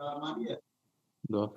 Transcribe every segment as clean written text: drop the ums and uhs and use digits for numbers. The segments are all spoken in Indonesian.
Duh.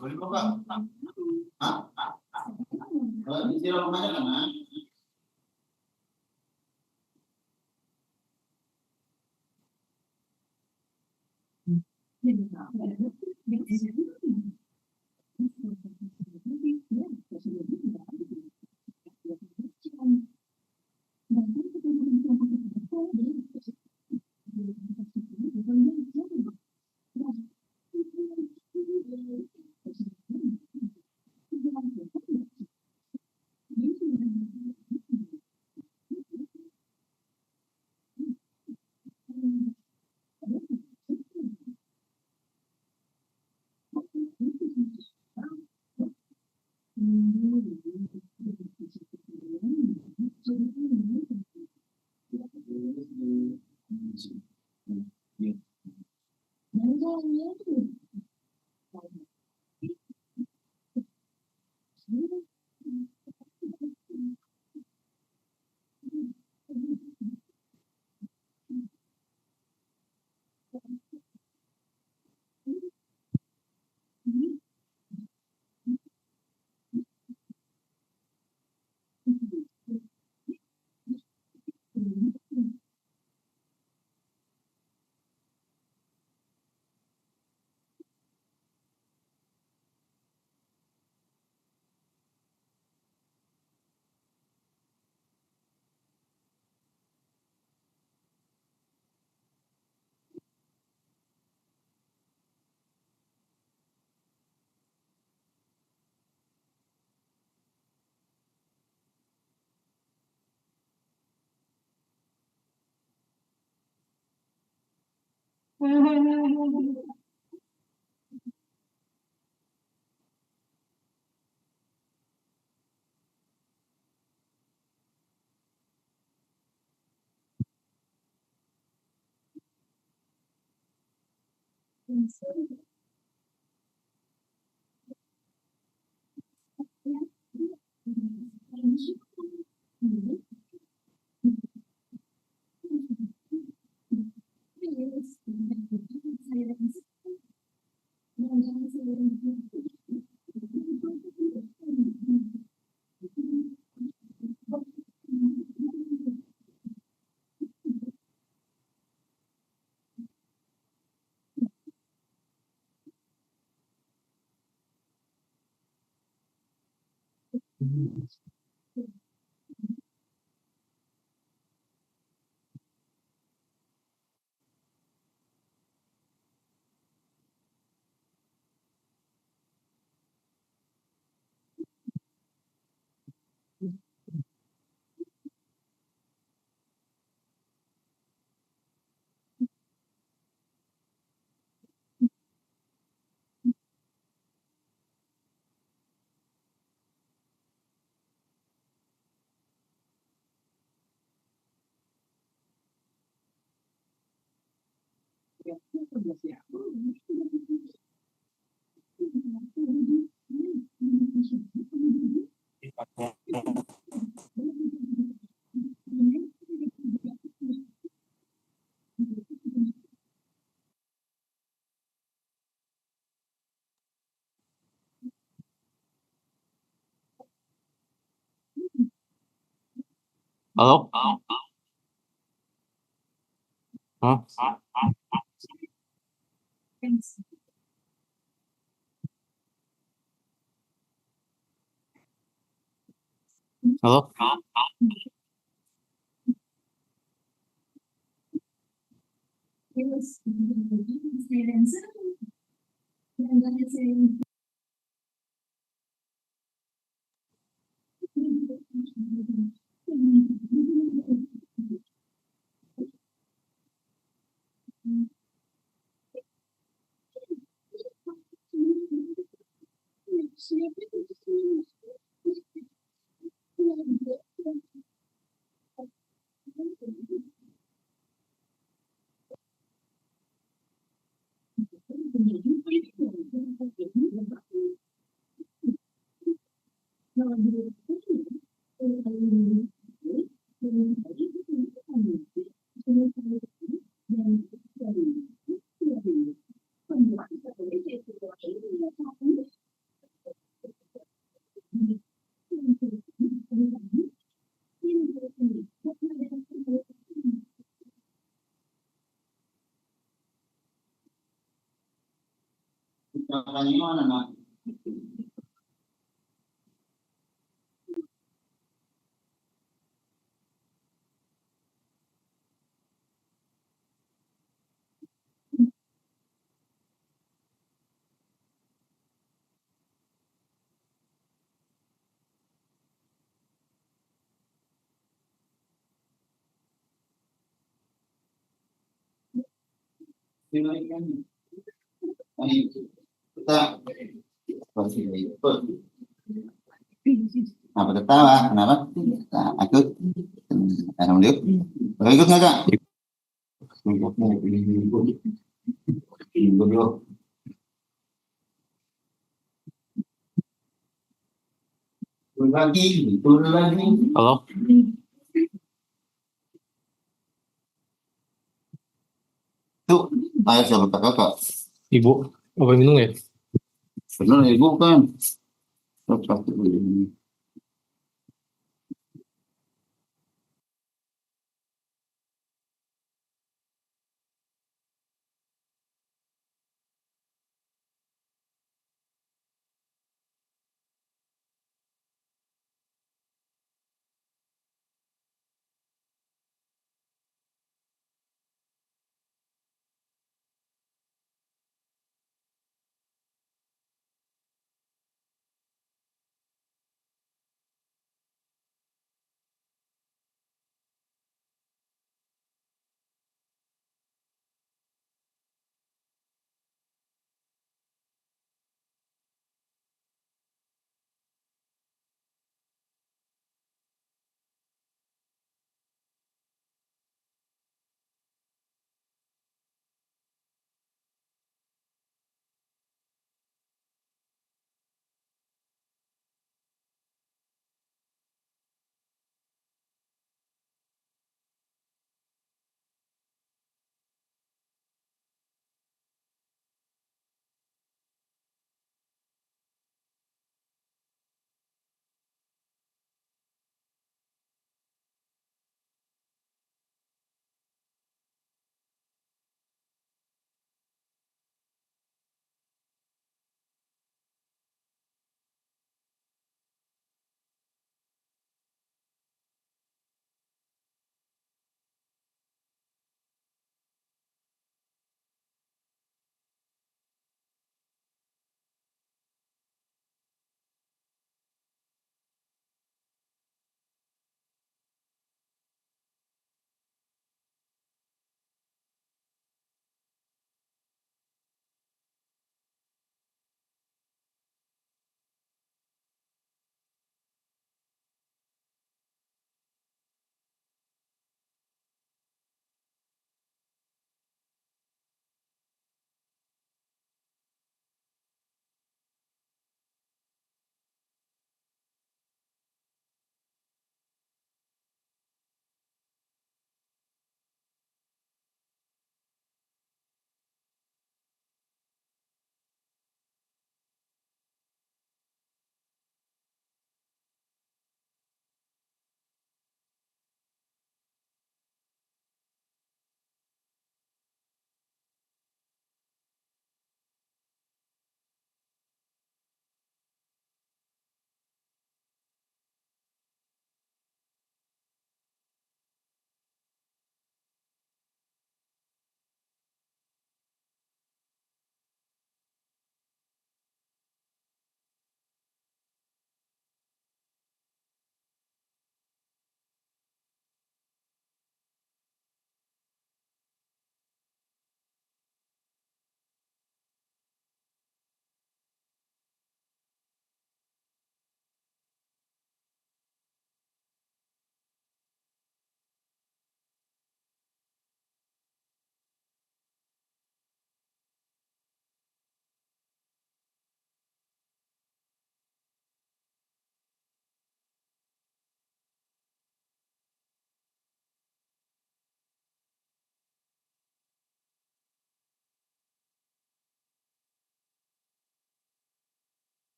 Halo? Hah? Halo? Apa ketawa? Kenapa? Nah, aku, alhamdulillah. Ikut nggak kak? Turun lagi. Halo? Tuh, ayah siapa kakak? Ibu, apa minum ya? Benar ibu kan? Terus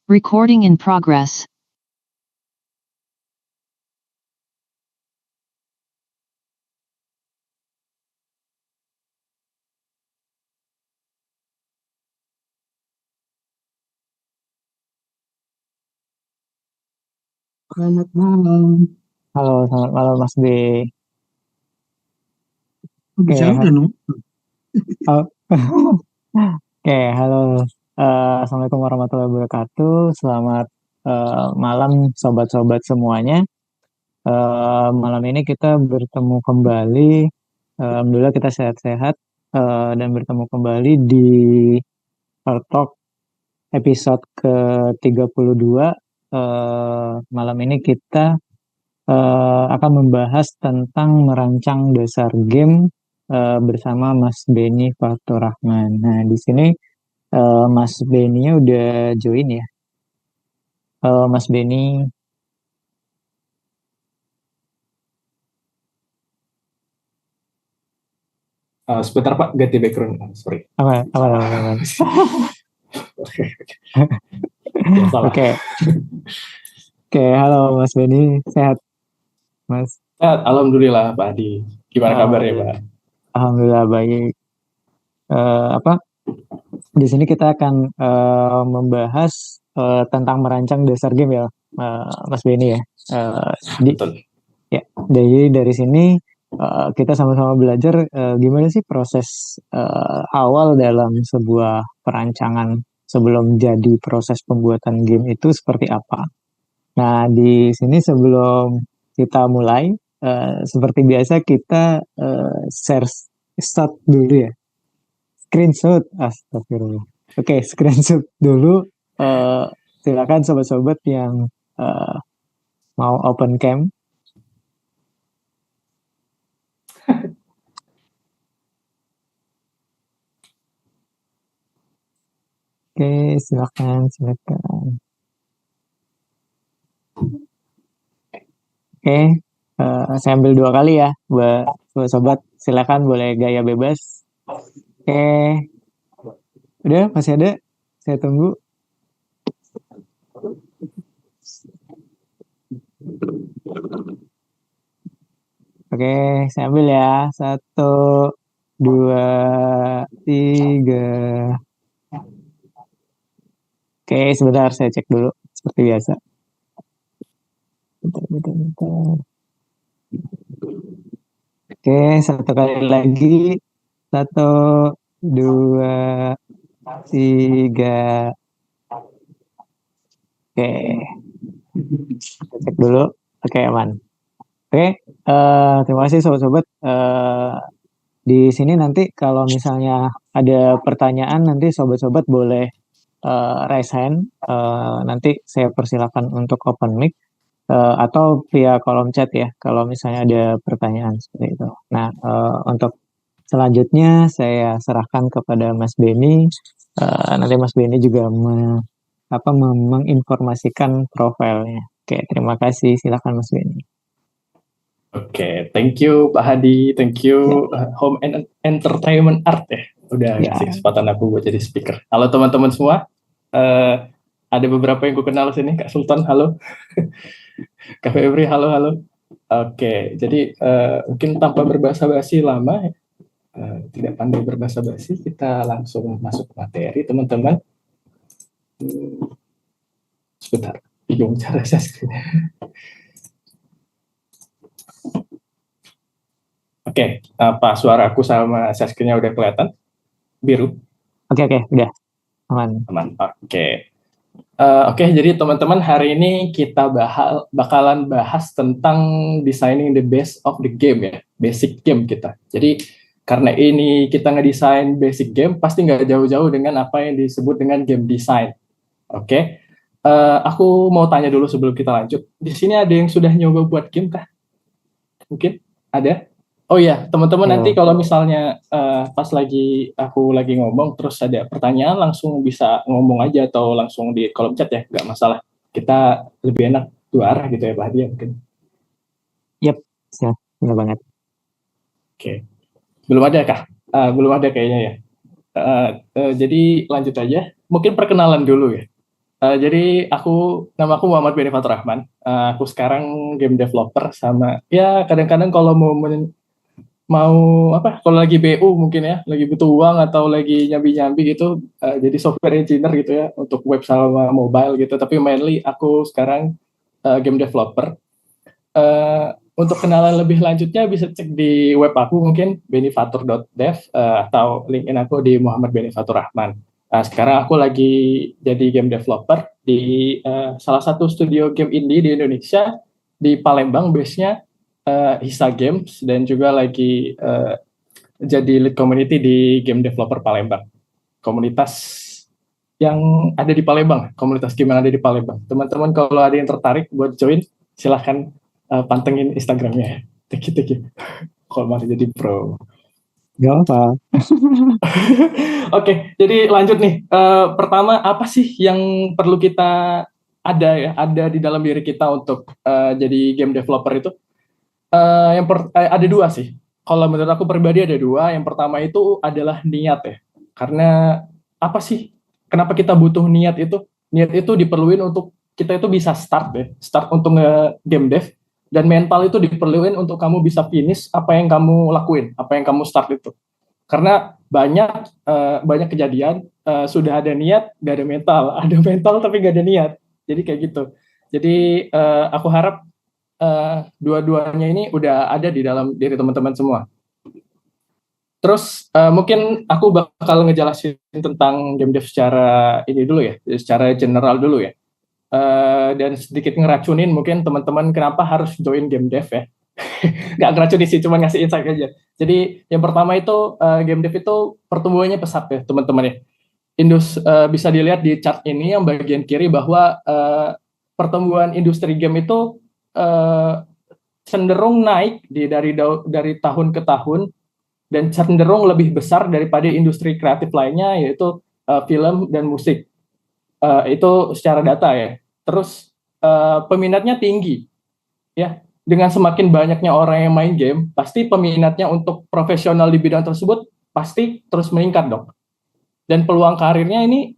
Recording in progress. Selamat malam. Halo, selamat malam Mas B. Bisa udah no? Oke, halo. Assalamualaikum warahmatullahi wabarakatuh. Selamat malam sobat-sobat semuanya. Malam ini kita bertemu kembali. Alhamdulillah kita sehat-sehat dan bertemu kembali di Art Talk episode ke-32. Malam ini kita akan membahas tentang merancang dasar game bersama Mas Beni Fatur Rahman. Nah, di sini Mas Beni udah join ya. Mas Beni. Sebentar Pak, ganti background. Sorry. Apa? Oke. Oke, halo Mas Beni, sehat Mas? Sehat, alhamdulillah Pak Adi. Gimana kabarnya Pak? Alhamdulillah baik. Di sini kita akan membahas tentang merancang dasar game ya, Mas Beni ya. Betul. Ya, dari sini kita sama-sama belajar gimana sih proses awal dalam sebuah perancangan sebelum jadi proses pembuatan game itu seperti apa. Nah, di sini sebelum kita mulai, seperti biasa kita start dulu ya. Screenshot, astagfirullah. Oke, screenshot dulu. Silakan sobat-sobat yang mau open cam. Oke, silakan. Oke, saya ambil 2 kali ya, buat sobat. Silakan boleh gaya bebas. Oke, udah masih ada. Saya tunggu. Oke, saya ambil ya. 1, 2, 3. Oke, sebentar saya cek dulu seperti biasa. Bentar. Oke, 1 kali lagi. 1, 2, 3. Oke, kita cek dulu. Oke, aman. Oke, terima kasih sobat-sobat. Di sini nanti kalau misalnya ada pertanyaan, nanti sobat-sobat boleh raise hand. Nanti saya persilakan untuk open mic atau via kolom chat ya, kalau misalnya ada pertanyaan seperti itu. Nah, untuk selanjutnya saya serahkan kepada Mas Beni. Nanti Mas Beni juga menginformasikan profilnya. Oke, terima kasih. Silakan Mas Beni. Oke, thank you Pak Hadi, thank you Home and Entertainment Art ya, udah ngasih kesempatan aku buat jadi speaker. Halo teman-teman semua, ada beberapa yang gue kenal sini, Kak Sultan, halo, Kak Febri, halo. Oke, jadi mungkin tanpa berbasa-basi lama, tidak pandai berbasa-basi, kita langsung masuk materi teman-teman. Sebentar, bingung cara saya. Oke, apa suara aku sama share screen-nya udah kelihatan? Biru? Oke, udah aman. Aman. Oke. Oke, jadi teman-teman hari ini kita bakalan bahas tentang designing the base of the game ya, basic game kita. Jadi karena ini kita ngedesain basic game, pasti nggak jauh-jauh dengan apa yang disebut dengan game design. Oke, aku mau tanya dulu sebelum kita lanjut. Di sini ada yang sudah nyoba buat game kah? Mungkin ada? Oh iya, teman-teman nanti kalau misalnya pas aku lagi ngomong terus ada pertanyaan langsung bisa ngomong aja atau langsung di kolom chat ya, nggak masalah. Kita lebih enak dua arah gitu ya Pak Hadi ya mungkin. Yap, benar banget. Oke, belum ada kah? Belum ada kayaknya ya. Jadi lanjut aja. Mungkin perkenalan dulu ya. Jadi nama aku Muhammad Benifatur Rahman. Aku sekarang game developer sama ya kadang-kadang kalau kalau lagi BU mungkin ya, lagi butuh uang atau lagi nyambi-nyambi gitu, jadi software engineer gitu ya untuk web sama mobile gitu. Tapi mainly aku sekarang game developer. Untuk kenalan lebih lanjutnya bisa cek di web aku mungkin benifatur.dev atau linkin aku di Muhammad Benifatur Rahman. Sekarang aku lagi jadi game developer di salah satu studio game indie di Indonesia di Palembang, base-nya Hisa Games, dan juga lagi jadi lead community di Game Developer Palembang. Komunitas yang ada di Palembang, komunitas game yang ada di Palembang. Teman-teman kalau ada yang tertarik buat join, silahkan pantengin Instagramnya. Thank you. Kalau masih jadi pro. Gak apa. Oke, jadi lanjut nih. Pertama, apa sih yang perlu kita ada di dalam diri kita untuk jadi game developer itu? Ada dua sih. Kalau menurut aku pribadi ada dua. Yang pertama itu adalah niat ya. Karena apa sih? Kenapa kita butuh niat itu? Niat itu diperluin untuk kita itu bisa start untuk game dev. Dan mental itu diperluin untuk kamu bisa finish apa yang kamu lakuin, apa yang kamu start itu. Karena banyak kejadian sudah ada niat, gak ada mental. Ada mental tapi gak ada niat. Jadi kayak gitu. Jadi aku harap dua-duanya ini udah ada di dalam diri teman-teman semua. Terus mungkin aku bakal ngejelasin tentang game dev secara ini dulu ya, secara general dulu ya. Dan sedikit ngeracunin mungkin teman-teman kenapa harus join game dev ya. Nggak ngeracunin sih, cuma ngasih insight aja. Jadi yang pertama itu game dev itu pertumbuhannya pesat ya teman-teman ya. Bisa dilihat di chart ini yang bagian kiri bahwa pertumbuhan industri game itu cenderung naik dari tahun ke tahun dan cenderung lebih besar daripada industri kreatif lainnya yaitu film dan musik. Itu secara data ya. Terus peminatnya tinggi ya. Dengan semakin banyaknya orang yang main game, pasti peminatnya untuk profesional di bidang tersebut pasti terus meningkat dong. Dan peluang karirnya ini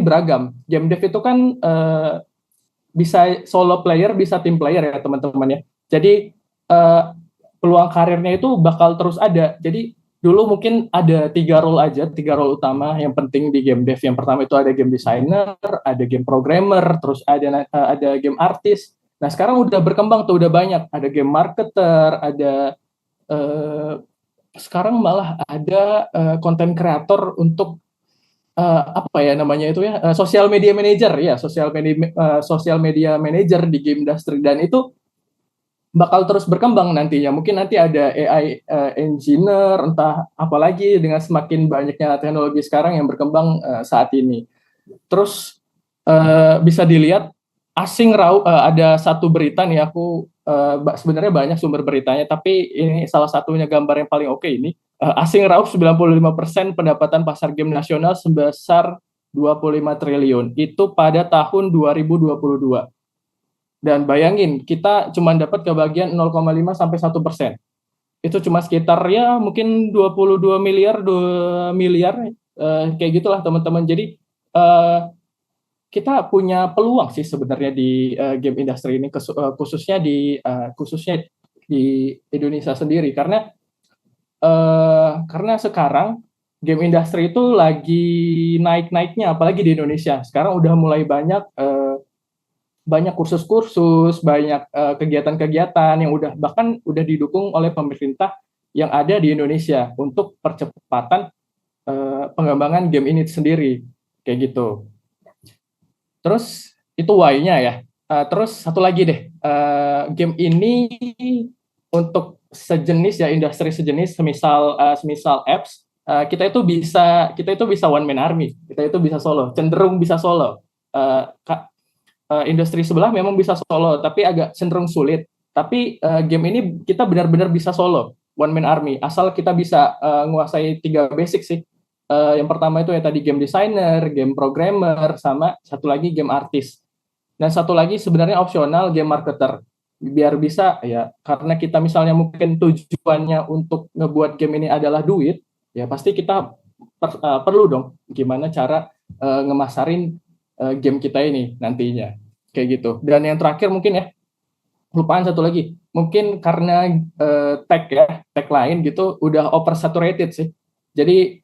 beragam. Game dev itu kan bisa solo player, bisa team player ya teman-teman ya. Jadi peluang karirnya itu bakal terus ada. Jadi dulu mungkin ada 3 role utama yang penting di game dev. Yang pertama itu ada game designer, ada game programmer, terus ada game artist. Nah sekarang udah berkembang tuh, udah banyak. Ada game marketer, ada sekarang malah ada content creator untuk apa ya namanya itu ya, social media manager ya, social media manager di game industry, dan itu bakal terus berkembang nantinya. Mungkin nanti ada AI engineer, entah apalagi dengan semakin banyaknya teknologi sekarang yang berkembang saat ini. Terus bisa dilihat ada satu berita nih, aku sebenarnya banyak sumber beritanya, tapi ini salah satunya gambar yang paling oke ini. Asing raup 95% pendapatan pasar game nasional sebesar 25 triliun. Itu pada tahun 2022. Dan bayangin, kita cuma dapat kebagian 0,5 sampai 1%. Itu cuma sekitar ya mungkin 22 miliar, 2 miliar kayak gitulah teman-teman. Jadi kita punya peluang sih sebenarnya di game industry ini, khususnya di Indonesia sendiri, karena sekarang game industry itu lagi naik-naiknya, apalagi di Indonesia. Sekarang udah mulai banyak kursus-kursus, banyak kegiatan-kegiatan yang bahkan udah didukung oleh pemerintah yang ada di Indonesia untuk percepatan pengembangan game ini sendiri, kayak gitu. Terus itu why-nya ya. Terus satu lagi deh, game ini untuk sejenis ya, industri sejenis, semisal apps, kita itu bisa one man army, kita itu bisa solo, cenderung bisa solo. Industri sebelah memang bisa solo, tapi agak cenderung sulit. Tapi game ini kita benar-benar bisa solo, one man army, asal kita bisa menguasai 3 basic sih. Yang pertama itu ya tadi game designer, game programmer, sama satu lagi game artist. Dan satu lagi sebenarnya opsional, game marketer. Biar bisa ya, karena kita misalnya mungkin tujuannya untuk ngebuat game ini adalah duit, ya pasti kita perlu dong gimana cara ngemasarin game kita ini nantinya. Kayak gitu. Dan yang terakhir mungkin ya, lupaan satu lagi. Mungkin karena tag lain gitu udah oversaturated sih. Jadi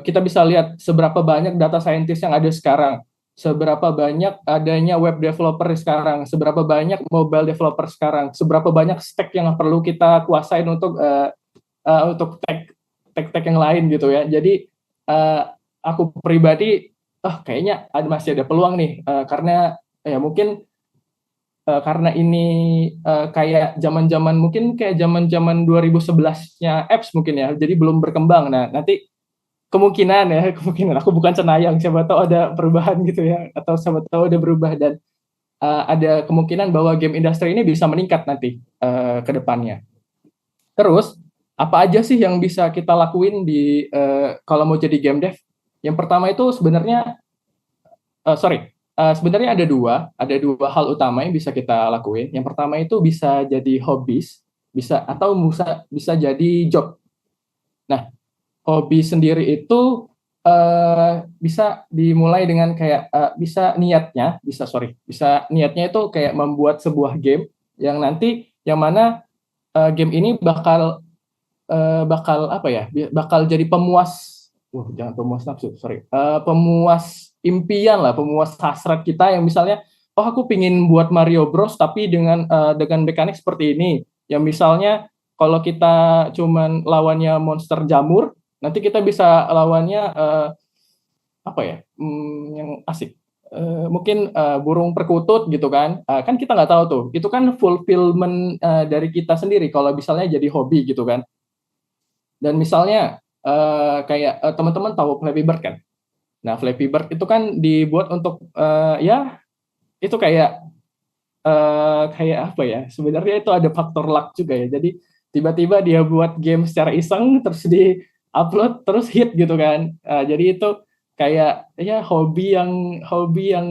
kita bisa lihat seberapa banyak data scientist yang ada sekarang, seberapa banyak adanya web developer sekarang, seberapa banyak mobile developer sekarang, seberapa banyak stack yang perlu kita kuasain untuk tag yang lain gitu ya. Jadi aku pribadi, kayaknya masih ada peluang nih, karena ya mungkin karena ini kayak zaman-zaman 2011-nya apps mungkin ya, jadi belum berkembang. Nah, nanti kemungkinan aku bukan cenayang, siapa tahu ada perubahan gitu ya, atau siapa tahu ada berubah, dan ada kemungkinan bahwa game industry ini bisa meningkat nanti ke depannya. Terus apa aja sih yang bisa kita lakuin di kalau mau jadi game dev? Yang pertama itu sebenarnya sebenarnya ada dua hal utama yang bisa kita lakuin. Yang pertama itu bisa jadi hobbies, bisa jadi job. Nah, hobi sendiri itu bisa dimulai dengan kayak bisa niatnya itu kayak membuat sebuah game yang mana game ini bakal jadi pemuas, jangan pemuas nafsu, pemuas impian lah, pemuas hasrat kita yang misalnya, aku pingin buat Mario Bros tapi dengan mekanik seperti ini. Yang misalnya kalau kita cuman lawannya monster jamur, nanti kita bisa lawannya yang asik. Mungkin burung perkutut gitu kan. Kan kita nggak tahu tuh. Itu kan fulfillment dari kita sendiri kalau misalnya jadi hobi gitu kan. Dan misalnya kayak teman-teman tahu Flappy Bird kan? Nah, Flappy Bird itu kan dibuat untuk itu kayak apa ya? Sebenarnya itu ada faktor luck juga ya. Jadi tiba-tiba dia buat game secara iseng, terus di-upload, terus hit gitu kan. Jadi itu kayak ya hobi yang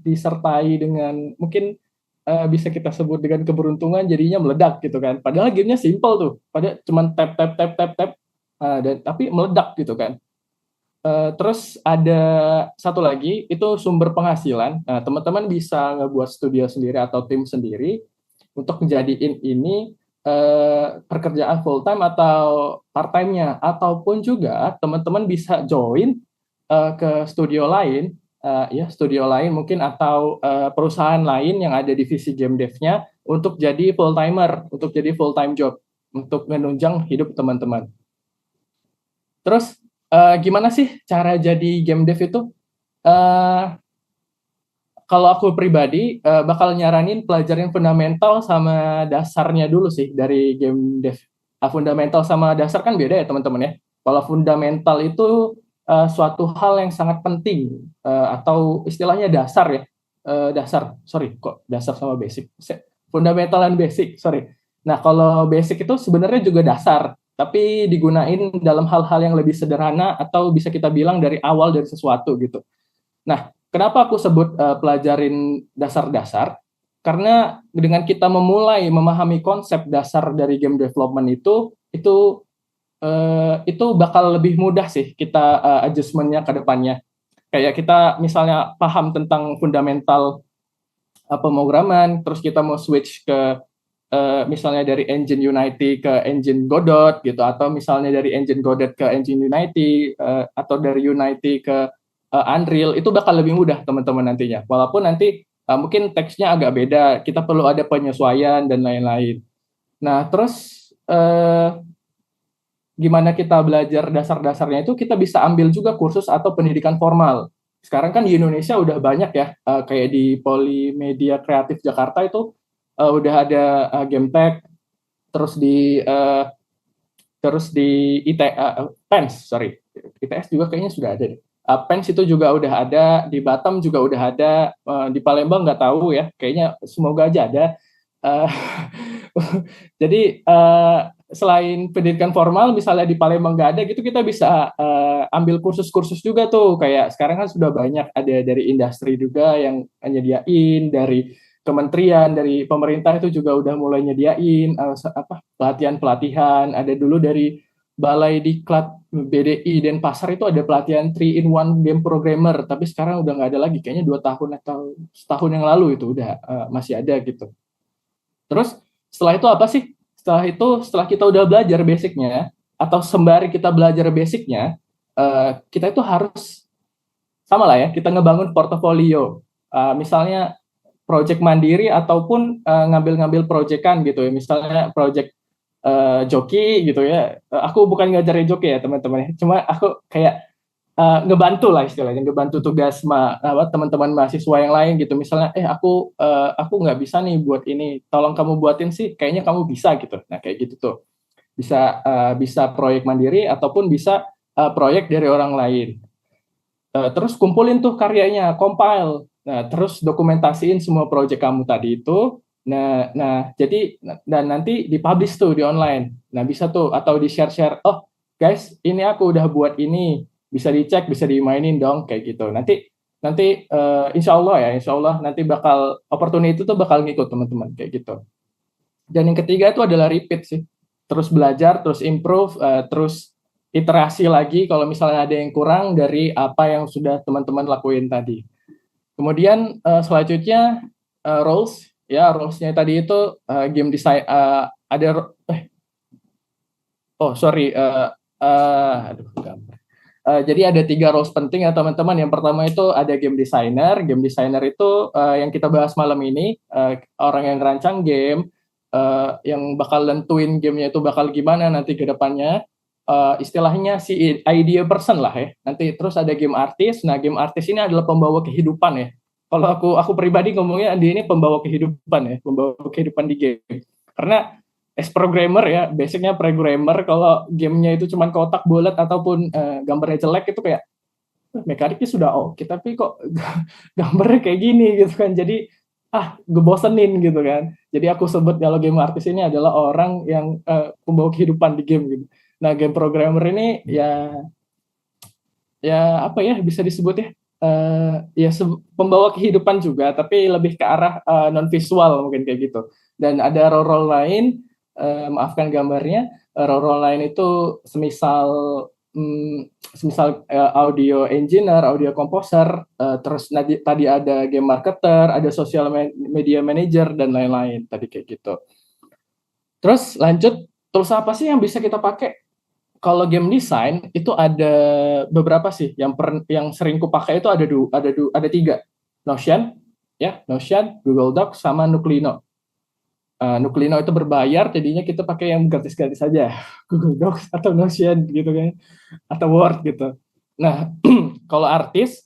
disertai dengan mungkin bisa kita sebut dengan keberuntungan, jadinya meledak gitu kan. Padahal gamenya simple tuh, padahal cuma tap tapi meledak gitu kan. Terus ada satu lagi itu sumber penghasilan. Nah, teman-teman bisa ngebuat studio sendiri atau tim sendiri untuk menjadiin ini pekerjaan full time atau part time-nya, ataupun juga teman-teman bisa join ke studio lain, studio lain mungkin, atau perusahaan lain yang ada divisi game dev-nya untuk jadi full timer, untuk jadi full time job, untuk menunjang hidup teman-teman. Terus gimana sih cara jadi game dev itu? Kalau aku pribadi bakal nyaranin pelajarin fundamental sama dasarnya dulu sih dari game dev. Fundamental sama dasar kan beda ya teman-teman ya. Kalau fundamental itu suatu hal yang sangat penting, atau istilahnya dasar ya. Dasar sama basic. Fundamental dan basic, sorry. Nah, kalau basic itu sebenarnya juga dasar, tapi digunain dalam hal-hal yang lebih sederhana, atau bisa kita bilang dari awal dari sesuatu gitu. Nah, kenapa aku sebut pelajarin dasar-dasar? Karena dengan kita memulai memahami konsep dasar dari game development itu bakal lebih mudah sih kita adjustment-nya ke depannya. Kayak kita misalnya paham tentang fundamental pemrograman, terus kita mau switch ke misalnya dari engine Unity ke engine Godot gitu, atau misalnya dari engine Godot ke engine Unity, atau dari Unity ke Unreal, itu bakal lebih mudah teman-teman nantinya. Walaupun nanti mungkin teksnya agak beda, kita perlu ada penyesuaian dan lain-lain. Nah, terus gimana kita belajar dasar-dasarnya itu kita bisa ambil juga kursus atau pendidikan formal. Sekarang kan di Indonesia udah banyak ya, kayak di Polimedia Kreatif Jakarta itu udah ada Gametech, terus di PENS, sorry, ITS juga kayaknya sudah ada deh. PENS itu juga udah ada, di Batam juga udah ada, di Palembang nggak tahu ya, kayaknya semoga aja ada. Jadi selain pendidikan formal, misalnya di Palembang nggak ada gitu, kita bisa ambil kursus-kursus juga tuh. Kayak sekarang kan sudah banyak ada dari industri juga yang nyediain, dari kementerian, dari pemerintah itu juga udah mulai nyediain pelatihan-pelatihan. Ada dulu dari Balai Diklat BDI Denpasar itu ada pelatihan 3-in-1 game programmer, tapi sekarang udah nggak ada lagi. Kayaknya 2 tahun atau setahun yang lalu itu udah masih ada gitu. Terus setelah itu apa sih? Setelah kita udah belajar basicnya, atau sembari kita belajar basicnya, kita itu harus sama lah ya, kita ngebangun portofolio. Misalnya project mandiri ataupun ngambil-ngambil proyekan gitu ya. Misalnya project joki gitu ya. Aku bukan ngajarin joki ya teman-teman ya. Cuma aku kayak ngebantu lah istilahnya, ngebantu tugas teman-teman mahasiswa yang lain gitu. Misalnya, aku nggak bisa nih buat ini, tolong kamu buatin sih, kayaknya kamu bisa gitu. Nah kayak gitu tuh, bisa proyek mandiri ataupun bisa proyek dari orang lain. Terus kumpulin tuh karyanya, compile. Nah terus dokumentasiin semua proyek kamu tadi itu. Nah jadi dan nanti dipublish tuh di online. Nah bisa tuh atau di share-share. Oh guys, ini aku udah buat ini, bisa dicek, bisa dimainin dong kayak gitu. Nanti insya Allah nanti bakal opportunity itu tuh bakal ngikut teman-teman kayak gitu. Dan yang ketiga itu adalah repeat sih, terus belajar, terus improve, terus iterasi lagi kalau misalnya ada yang kurang dari apa yang sudah teman-teman lakuin tadi. Kemudian selanjutnya rolesnya tadi itu game design, ada jadi ada 3 roles penting ya teman-teman. Yang pertama itu ada game designer. Game designer itu yang kita bahas malam ini, orang yang ngerancang game, yang bakal nentuin gamenya itu bakal gimana nanti ke depannya. Istilahnya si idea person lah ya. Nanti terus ada game artist. Nah game artist ini adalah pembawa kehidupan ya. Kalau aku pribadi ngomongnya dia ini pembawa kehidupan ya, pembawa kehidupan di game. Karena as programmer ya, basicnya programmer, kalau gamenya itu cuma kotak bulat ataupun gambarnya jelek itu kayak mekaniknya sudah oke, tapi kok gambarnya kayak gini gitu kan, jadi ngebosenin gitu kan. Jadi aku sebut kalau game artis ini adalah orang yang pembawa kehidupan di game gitu. Nah game programmer ini ya apa ya bisa disebut ya, pembawa kehidupan juga, tapi lebih ke arah non visual mungkin kayak gitu. Dan ada role lain, maafkan gambarnya, role lain itu semisal audio engineer, audio composer, terus tadi ada game marketer, ada social media manager dan lain-lain tadi kayak gitu. Terus lanjut, tools apa sih yang bisa kita pakai? Kalau game design itu ada beberapa sih, yang sering kupakai itu ada 3. Notion, Google Docs sama Nuklino. Nuklino itu berbayar, jadinya kita pakai yang gratis-gratis saja, Google Docs atau Notion gitu kan, atau Word gitu. Nah, kalau artis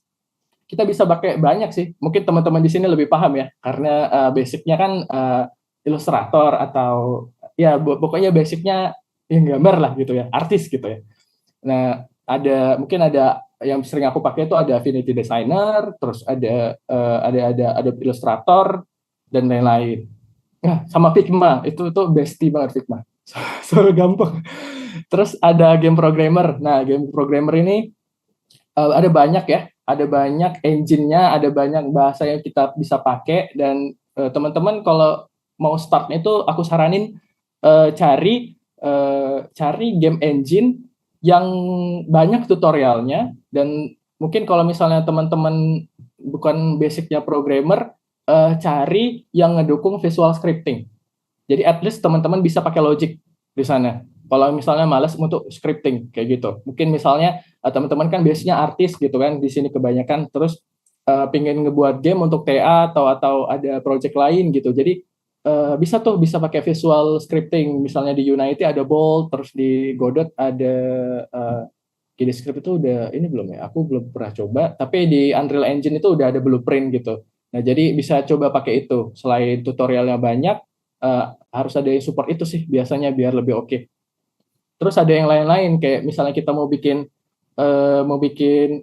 kita bisa pakai banyak sih. Mungkin teman-teman di sini lebih paham ya, karena basicnya kan ilustrator atau ya pokoknya basicnya yang gambar lah gitu ya, artis gitu ya. Nah, mungkin ada yang sering aku pakai itu ada Affinity Designer, terus ada Illustrator dan lain-lain. Nah, sama Figma, itu tuh bestie banget Figma. So gampang. Terus ada game programmer. Nah, game programmer ini ada banyak ya, ada banyak engine-nya, ada banyak bahasa yang kita bisa pakai, dan teman-teman kalau mau start itu aku saranin cari game engine yang banyak tutorialnya. Dan mungkin kalau misalnya teman-teman bukan basicnya programmer, cari yang ngedukung visual scripting. Jadi at least teman-teman bisa pakai Logic di sana. Kalau misalnya malas untuk scripting kayak gitu, mungkin misalnya teman-teman kan biasanya artis gitu kan di sini kebanyakan, terus pengen ngebuat game untuk TA atau ada project lain gitu. Jadi bisa pakai visual scripting. Misalnya di Unity ada Bolt, terus di Godot ada KineScript itu udah ini belum ya? Aku belum pernah coba, tapi di Unreal Engine itu udah ada blueprint gitu. Nah, jadi bisa coba pakai itu. Selain tutorialnya banyak, harus ada yang support itu sih biasanya biar lebih oke. Terus ada yang lain-lain kayak misalnya kita mau bikin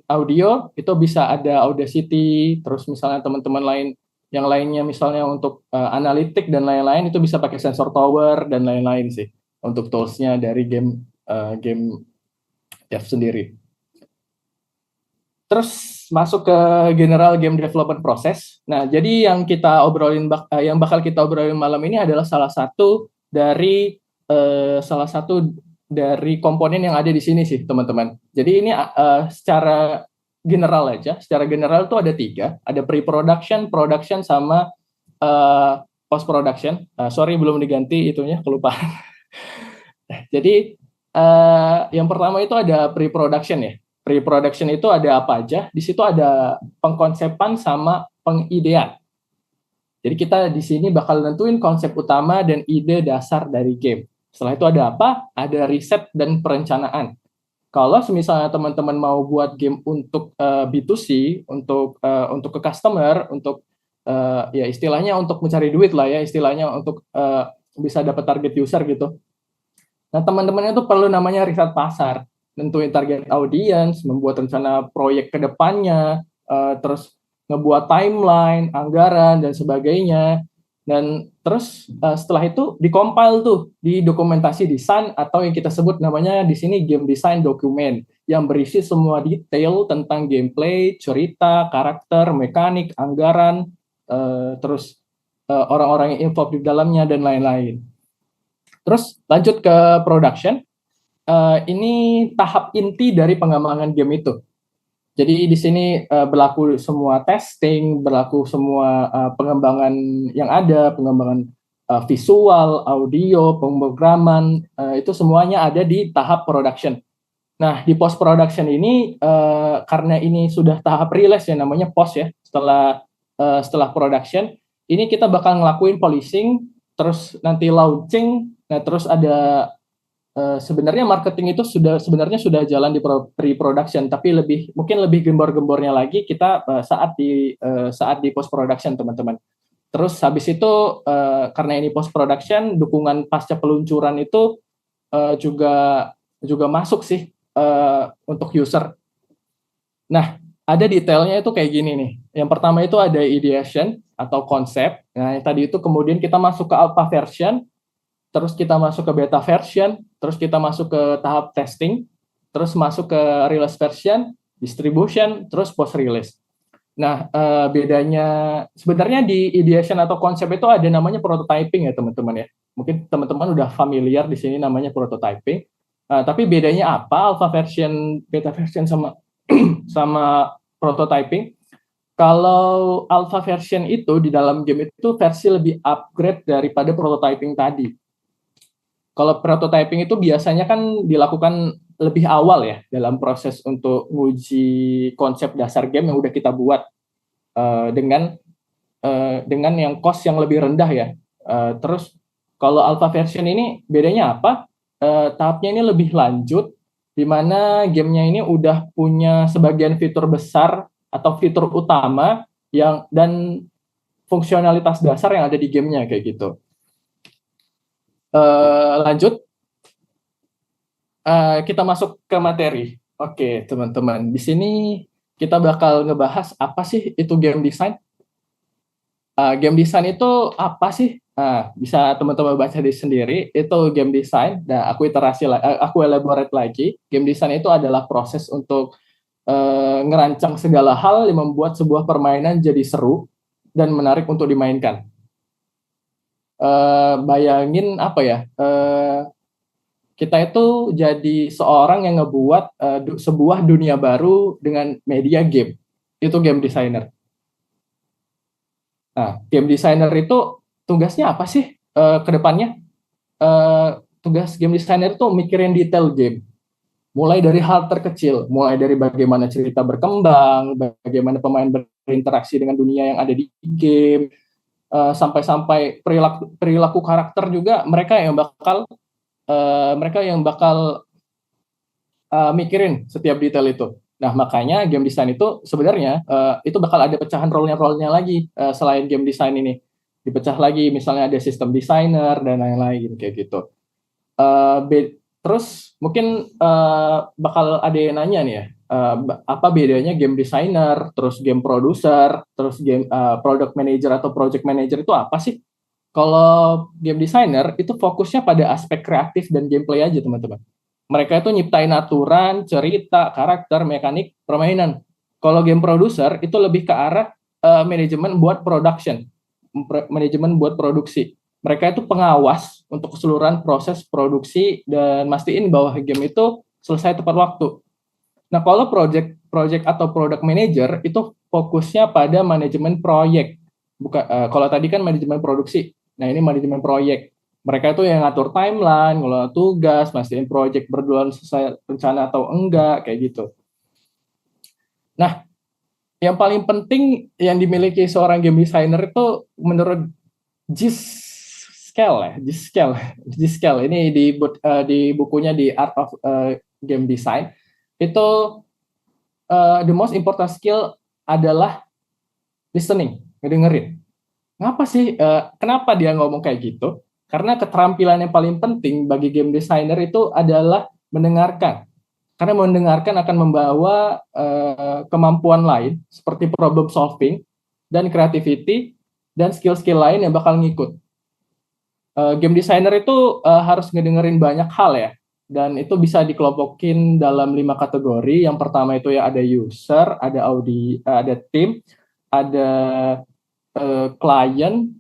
audio, itu bisa ada Audacity. Terus misalnya teman-teman lain yang lainnya misalnya untuk analitik dan lain-lain itu bisa pakai Sensor Tower dan lain-lain sih untuk toolsnya dari game dev sendiri. Terus masuk ke general game development process. Nah, jadi yang bakal kita obrolin malam ini adalah salah satu dari komponen yang ada di sini sih, teman-teman. Jadi ini secara general aja. Secara general itu ada 3, ada pre-production, production, sama post-production. Sorry belum diganti itunya, kelupaan. Jadi yang pertama itu ada pre-production ya. Pre-production itu ada apa aja? Di situ ada pengkonsepan sama pengidean. Jadi kita di sini bakal nentuin konsep utama dan ide dasar dari game. Setelah itu ada apa? Ada riset dan perencanaan. Kalau misalnya teman-teman mau buat game untuk B2C, untuk ke customer, untuk ya istilahnya untuk mencari duit lah ya, istilahnya untuk bisa dapat target user gitu. Nah, teman-teman itu perlu namanya riset pasar, nentuin target audience, membuat rencana proyek ke depannya, terus ngebuat timeline, anggaran, dan sebagainya. Dan terus setelah itu dikompil tuh di dokumentasi desain atau yang kita sebut namanya di sini game design document yang berisi semua detail tentang gameplay, cerita, karakter, mekanik, anggaran, terus orang-orang yang involved di dalamnya dan lain-lain. Terus lanjut ke production. Ini tahap inti dari pengembangan game itu. Jadi di sini berlaku semua testing, berlaku semua pengembangan yang ada, pengembangan visual, audio, pemrograman, itu semuanya ada di tahap production. Nah, di post production ini karena ini sudah tahap release ya, namanya post ya. Setelah production, ini kita bakal ngelakuin polishing, terus nanti launching. Nah, terus ada sebenarnya marketing itu sebenarnya sudah jalan di pre-production, tapi mungkin lebih gembor-gembornya lagi kita saat di post production, teman-teman. Terus habis itu karena ini post production, dukungan pasca peluncuran itu juga masuk sih untuk user. Nah, ada detailnya itu kayak gini nih. Yang pertama itu ada ideation atau konsep. Nah, yang tadi itu kemudian kita masuk ke alpha version, terus kita masuk ke beta version, terus kita masuk ke tahap testing, terus masuk ke release version, distribution, terus post release. Nah, bedanya sebenarnya di ideation atau konsep itu ada namanya prototyping ya, teman-teman ya. Mungkin teman-teman udah familiar di sini namanya prototyping. Tapi bedanya apa alpha version, beta version sama prototyping? Kalau alpha version itu di dalam game itu versi lebih upgrade daripada prototyping tadi. Kalau prototyping itu biasanya kan dilakukan lebih awal ya dalam proses untuk nguji konsep dasar game yang udah kita buat dengan yang cost yang lebih rendah ya. Terus kalau alpha version ini bedanya apa? Tahapnya ini lebih lanjut, di mana gamenya ini udah punya sebagian fitur besar atau fitur utama dan fungsionalitas dasar yang ada di gamenya kayak gitu. Lanjut, kita masuk ke materi. Oke, teman-teman, di sini kita bakal ngebahas apa sih itu game design. Game design itu apa sih? Bisa teman-teman baca di sendiri. Itu game design. Nah, aku elaborate lagi. Game design itu adalah proses untuk ngerancang segala hal yang membuat sebuah permainan jadi seru dan menarik untuk dimainkan. Bayangin apa ya, kita itu jadi seorang yang ngebuat sebuah dunia baru dengan media game. Itu game designer. Nah, game designer itu tugasnya apa sih ke depannya? Tugas game designer itu mikirin detail game. Mulai dari hal terkecil, mulai dari bagaimana cerita berkembang, bagaimana pemain berinteraksi dengan dunia yang ada di game, sampai-sampai perilaku karakter juga mereka yang bakal mikirin setiap detail itu. Nah, makanya game design itu sebenarnya itu bakal ada pecahan role-nya lagi selain game design ini. Dipecah lagi, misalnya ada sistem designer dan lain-lain kayak gitu. Terus mungkin bakal ada yang nanya nih ya, apa bedanya game designer, terus game producer, terus game product manager atau project manager itu apa sih? Kalau game designer itu fokusnya pada aspek kreatif dan gameplay aja teman-teman. Mereka itu nyiptain aturan, cerita, karakter, mekanik, permainan. Kalau game producer itu lebih ke arah manajemen buat manajemen buat produksi. Mereka itu pengawas untuk keseluruhan proses produksi dan mastiin bahwa game itu selesai tepat waktu. Nah, kalau project atau product manager itu fokusnya pada manajemen proyek. Kalau tadi kan manajemen produksi. Nah, ini manajemen proyek. Mereka itu yang ngatur timeline, ngelola tugas, mastiin proyek berjalan sesuai rencana atau enggak, kayak gitu. Nah, yang paling penting yang dimiliki seorang game designer itu menurut Giskel ini di bukunya di Art of Game Design itu the most important skill adalah listening, ngedengerin. Kenapa dia ngomong kayak gitu? Karena keterampilan yang paling penting bagi game designer itu adalah mendengarkan. Karena mendengarkan akan membawa kemampuan lain seperti problem solving dan creativity dan skill-skill lain yang bakal ngikut. Game designer itu harus ngedengerin banyak hal ya, dan itu bisa dikelompokin dalam 5 kategori. Yang pertama itu ya ada user, ada tim, ada klien,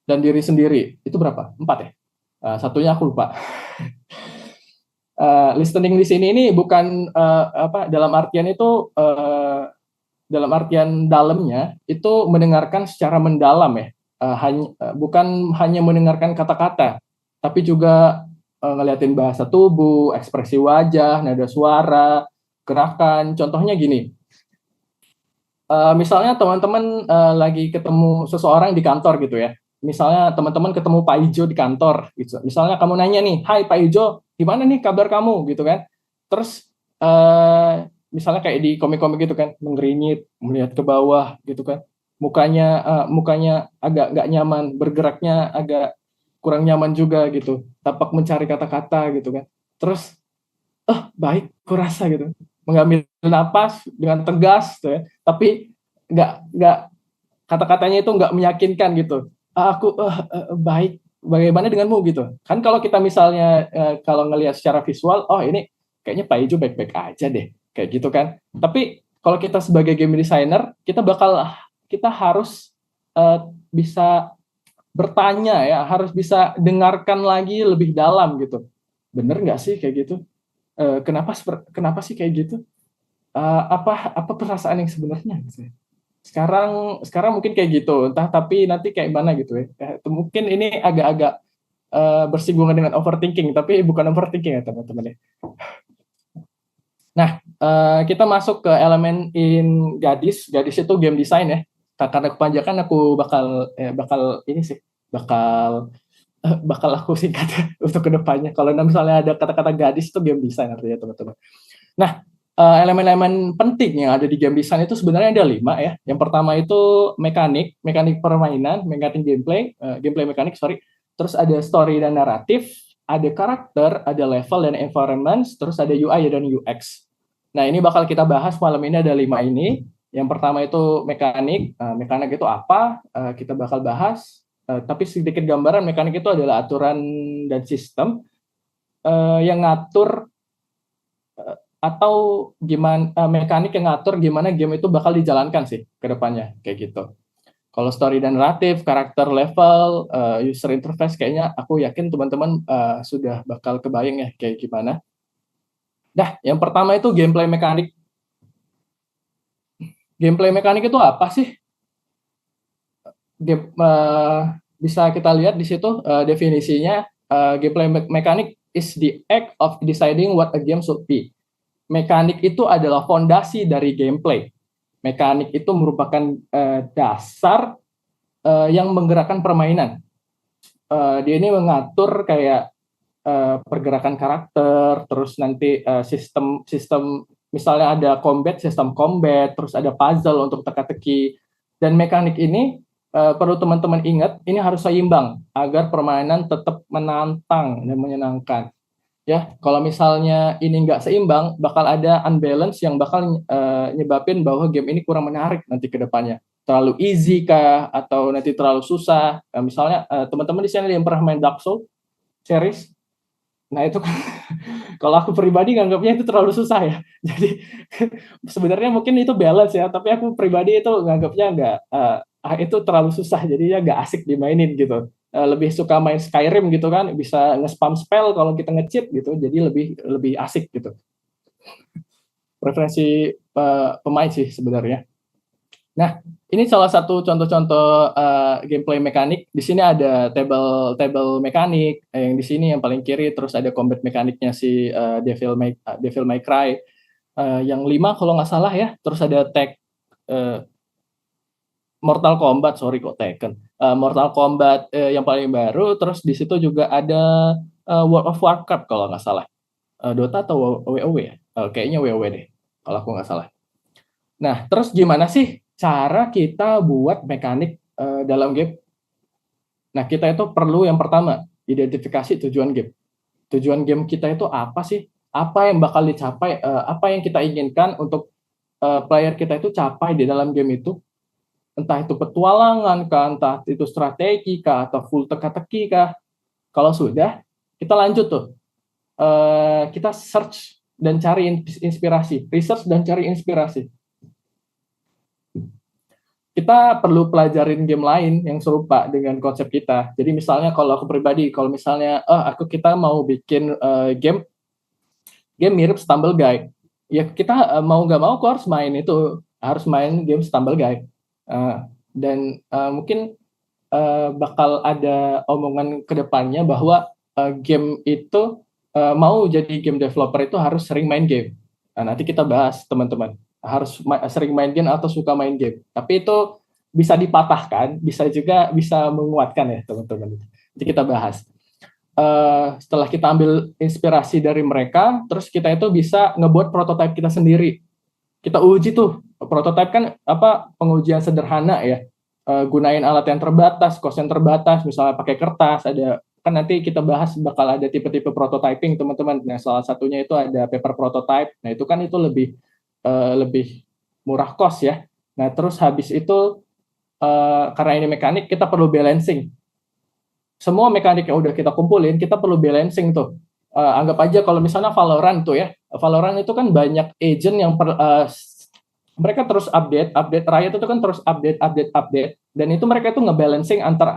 dan diri sendiri. Itu berapa? 4 ya? Satunya aku lupa. Listening di sini ini bukan dalam artian itu dalam artian dalamnya itu mendengarkan secara mendalam ya. Bukan hanya mendengarkan kata-kata, tapi juga ngeliatin bahasa tubuh, ekspresi wajah, nada suara, gerakan. Contohnya gini, misalnya teman-teman lagi ketemu seseorang di kantor gitu ya. Misalnya teman-teman ketemu Pak Ijo di kantor gitu. Misalnya kamu nanya nih, "Hai Pak Ijo, gimana nih kabar kamu?" gitu kan. Terus misalnya kayak di komik-komik gitu kan, menggerinyit, melihat ke bawah gitu kan. Mukanya agak nggak nyaman, bergeraknya agak kurang nyaman juga gitu. Tampak mencari kata-kata gitu kan. Terus baik, kurasa gitu. Mengambil napas dengan tegas gitu ya. Tapi nggak kata-katanya itu nggak meyakinkan gitu. Aku baik, bagaimana denganmu gitu. Kan kalau kita misalnya kalau ngelihat secara visual, oh ini kayaknya Pak Ijo baik-baik aja deh, kayak gitu kan. Tapi kalau kita sebagai game designer, kita harus bisa bertanya ya, harus bisa dengarkan lagi lebih dalam gitu. Bener nggak sih kayak gitu? Kenapa sih kayak gitu? Apa perasaan yang sebenarnya? Sekarang mungkin kayak gitu, tapi nanti kayak mana gitu ya. Mungkin ini agak-agak bersinggungan dengan overthinking, tapi bukan overthinking ya teman-teman ya. Nah, kita masuk ke elemen in Gadis. Gadis itu game design ya. Karena kepanjangan aku bakal aku singkat untuk kedepannya. Kalau misalnya ada kata-kata gadis itu game design artinya teman-teman. Nah, elemen-elemen penting yang ada di game design itu sebenarnya ada 5 ya. Yang pertama itu mekanik permainan, mekanik gameplay mekanik, sorry. Terus ada story dan naratif, ada karakter, ada level dan environment, terus ada UI dan UX. Nah, ini bakal kita bahas malam ini, ada 5 ini. Yang pertama itu mekanik itu apa? Kita bakal bahas. Tapi sedikit gambaran, mekanik itu adalah aturan dan sistem yang ngatur atau gimana mekanik yang ngatur gimana game itu bakal dijalankan sih ke depannya, kayak gitu. Kalau story dan naratif, karakter, level, user interface, kayaknya aku yakin teman-teman sudah bakal kebayang ya kayak gimana. Nah, yang pertama itu gameplay mekanik. Gameplay mekanik itu apa sih? Bisa kita lihat di situ definisinya. Gameplay mekanik is the act of deciding what a game should be. Mekanik itu adalah fondasi dari gameplay. Mekanik itu merupakan dasar yang menggerakkan permainan. Dia ini mengatur kayak pergerakan karakter, terus nanti sistem misalnya ada sistem combat, terus ada puzzle untuk teka-teki, dan mekanik ini perlu teman-teman ingat, ini harus seimbang agar permainan tetap menantang dan menyenangkan. Ya, kalau misalnya ini nggak seimbang, bakal ada unbalance yang bakal nyebabin bahwa game ini kurang menarik nanti ke depannya. Terlalu easy kah, atau nanti terlalu susah. Misalnya teman-teman di sini yang pernah main Dark Souls series, nah itu kan kalau aku pribadi nganggapnya itu terlalu susah ya. Jadi sebenarnya mungkin itu balance ya, tapi aku pribadi itu nganggapnya nggak itu terlalu susah, jadinya nggak asik dimainin gitu. Lebih suka main Skyrim gitu kan, bisa nge-spam spell kalau kita nge-cheat gitu, jadi lebih asik gitu. Preferensi pemain sih sebenarnya. Nah, ini salah satu contoh-contoh gameplay mekanik. Di sini ada table mekanik, yang di sini yang paling kiri, terus ada combat mekaniknya si Devil May Cry. Yang 5 kalau nggak salah ya, terus ada Mortal Kombat, sorry kok Tekken. Mortal Kombat yang paling baru, terus di situ juga ada World of Warcraft kalau nggak salah. Dota atau WoW ya? Kayaknya WoW deh, kalau aku nggak salah. Nah, terus gimana sih cara kita buat mekanik dalam game? Nah, kita itu perlu yang pertama, identifikasi tujuan game. Tujuan game kita itu apa sih? Apa yang bakal dicapai, apa yang kita inginkan untuk player kita itu capai di dalam game itu? Entah itu petualangan kah, entah itu strategi kah, atau full teka-teki kah. Kalau sudah, kita lanjut tuh. Kita search dan cari inspirasi, research dan cari inspirasi. Kita perlu pelajarin game lain yang serupa dengan konsep kita. Jadi misalnya kalau aku pribadi, kalau misalnya kita mau bikin game mirip Stumble Guy, ya kita mau nggak mau aku harus main game Stumble Guy. Dan mungkin bakal ada omongan ke depannya bahwa game itu mau jadi game developer itu harus sering main game. Nah, nanti kita bahas teman-teman, harus sering main game atau suka main game. Tapi itu bisa dipatahkan, bisa menguatkan ya teman-teman. Nanti kita bahas. Setelah kita ambil inspirasi dari mereka, terus kita itu bisa ngebuat prototipe kita sendiri. Kita uji tuh, prototipe kan pengujian sederhana ya. Gunain alat yang terbatas, cost yang terbatas, misalnya pakai kertas, kan nanti kita bahas bakal ada tipe-tipe prototyping teman-teman. Nah, salah satunya itu ada paper prototype. Nah, itu kan itu lebih murah cost ya. Nah, terus habis itu karena ini mekanik, kita perlu balancing. Semua mekanik yang udah kita kumpulin, kita perlu balancing tuh. Anggap aja kalau misalnya Valorant tuh ya, Valorant itu kan banyak agent yang mereka terus update, Riot itu kan terus update, dan itu mereka itu ngebalancing antar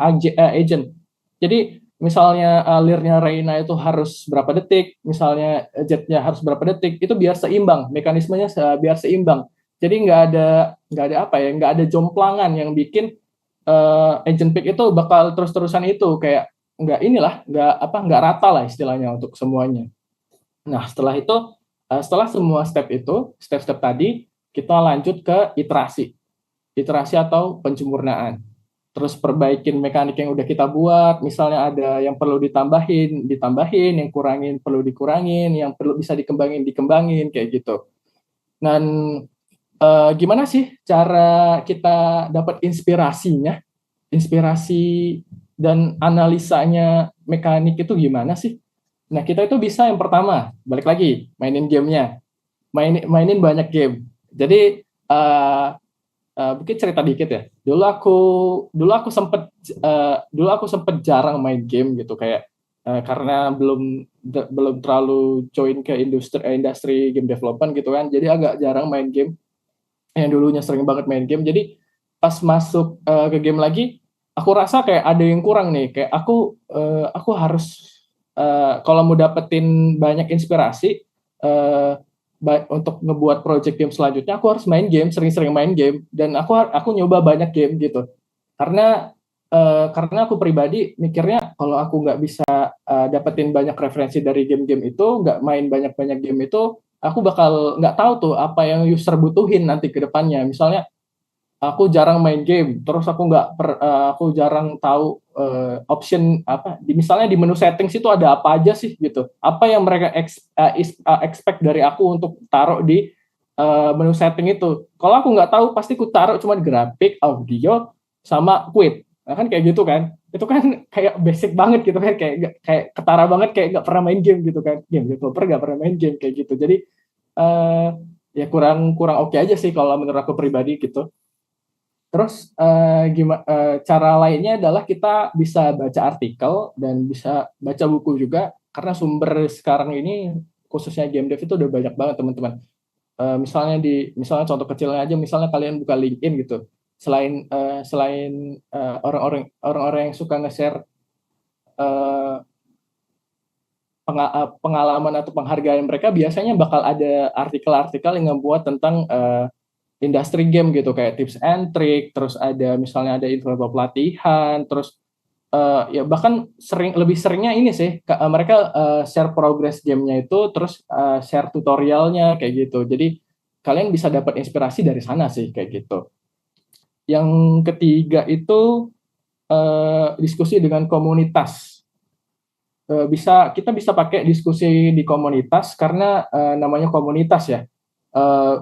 agent. Jadi misalnya lear-nya Reyna itu harus berapa detik, misalnya Jet-nya harus berapa detik, itu biar seimbang, mekanismenya biar seimbang. Jadi nggak ada jomplangan yang bikin agent pick itu bakal terus-terusan itu, kayak nggak rata lah istilahnya untuk semuanya. Nah, setelah itu, setelah semua step-step tadi, kita lanjut ke iterasi atau penyempurnaan. Terus perbaikin mekanik yang udah kita buat, misalnya ada yang perlu ditambahin, yang perlu dikurangin, yang perlu bisa dikembangin, kayak gitu. Dan gimana sih cara kita dapat inspirasi dan analisanya mekanik itu gimana sih? Nah, kita itu bisa yang pertama, balik lagi, mainin gamenya, mainin banyak game. Jadi mungkin cerita dikit ya. Dulu aku sempet jarang main game gitu, kayak karena belum terlalu join ke industri game development gitu kan. Jadi agak jarang main game. Yang dulunya sering banget main game. Jadi pas masuk ke game lagi, aku rasa kayak ada yang kurang nih. Kayak aku harus kalau mau dapetin banyak inspirasi untuk ngebuat project game selanjutnya, aku harus main game, sering-sering main game, dan aku nyoba banyak game gitu. Karena aku pribadi mikirnya kalau aku nggak bisa dapetin banyak referensi dari game-game itu, nggak main banyak-banyak game itu, aku bakal nggak tahu tuh apa yang user butuhin nanti ke depannya. Misalnya aku jarang main game, terus aku jarang tahu option apa, misalnya di menu settings itu ada apa aja sih gitu. Apa yang mereka expect dari aku untuk taruh di menu setting itu. Kalau aku nggak tahu, pasti aku taruh cuma grafik, audio, sama quit. Nah, kan kayak gitu kan. Itu kan kayak basic banget gitu kan, kayak ketara banget, kayak nggak pernah main game gitu kan. Game developer nggak pernah main game kayak gitu. Jadi ya kurang oke aja sih kalau menurut aku pribadi gitu. Terus cara lainnya adalah kita bisa baca artikel dan bisa baca buku juga, karena sumber sekarang ini khususnya game dev itu udah banyak banget teman-teman. Misalnya contoh kecilnya aja, misalnya kalian buka LinkedIn gitu, selain orang-orang yang suka nge-share pengalaman atau penghargaan mereka, biasanya bakal ada artikel-artikel yang ngebuat tentang industri game gitu, kayak tips and trick, terus ada misalnya ada info pelatihan, terus ya bahkan lebih seringnya ini sih mereka share progress gamenya itu, terus share tutorialnya kayak gitu. Jadi kalian bisa dapat inspirasi dari sana sih kayak gitu. Yang ketiga itu diskusi dengan komunitas. Kita bisa pakai diskusi di komunitas karena namanya komunitas ya.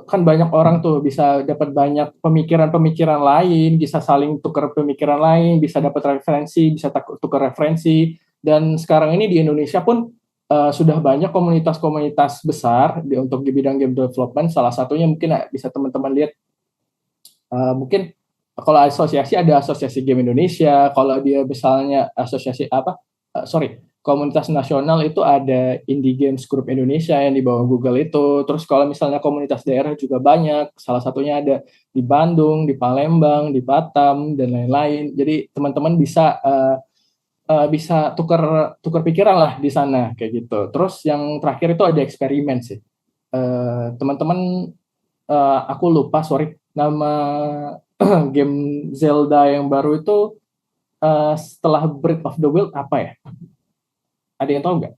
Kan banyak orang tuh bisa dapat banyak pemikiran-pemikiran lain, bisa saling tukar pemikiran lain, bisa dapat referensi, bisa tukar referensi. Dan sekarang ini di Indonesia pun sudah banyak komunitas-komunitas besar untuk di bidang game development. Salah satunya mungkin bisa teman-teman lihat, mungkin kalau asosiasi ada Asosiasi Game Indonesia, kalau dia misalnya asosiasi komunitas nasional itu ada Indie Games Group Indonesia yang di bawah Google itu. Terus kalau misalnya komunitas daerah juga banyak, salah satunya ada di Bandung, di Palembang, di Batam, dan lain-lain. Jadi teman-teman bisa tukar pikiran lah di sana kayak gitu. Terus yang terakhir itu ada eksperimen sih. Teman-teman, aku lupa nama game Zelda yang baru itu setelah Breath of the Wild apa ya? Ada yang tahu nggak?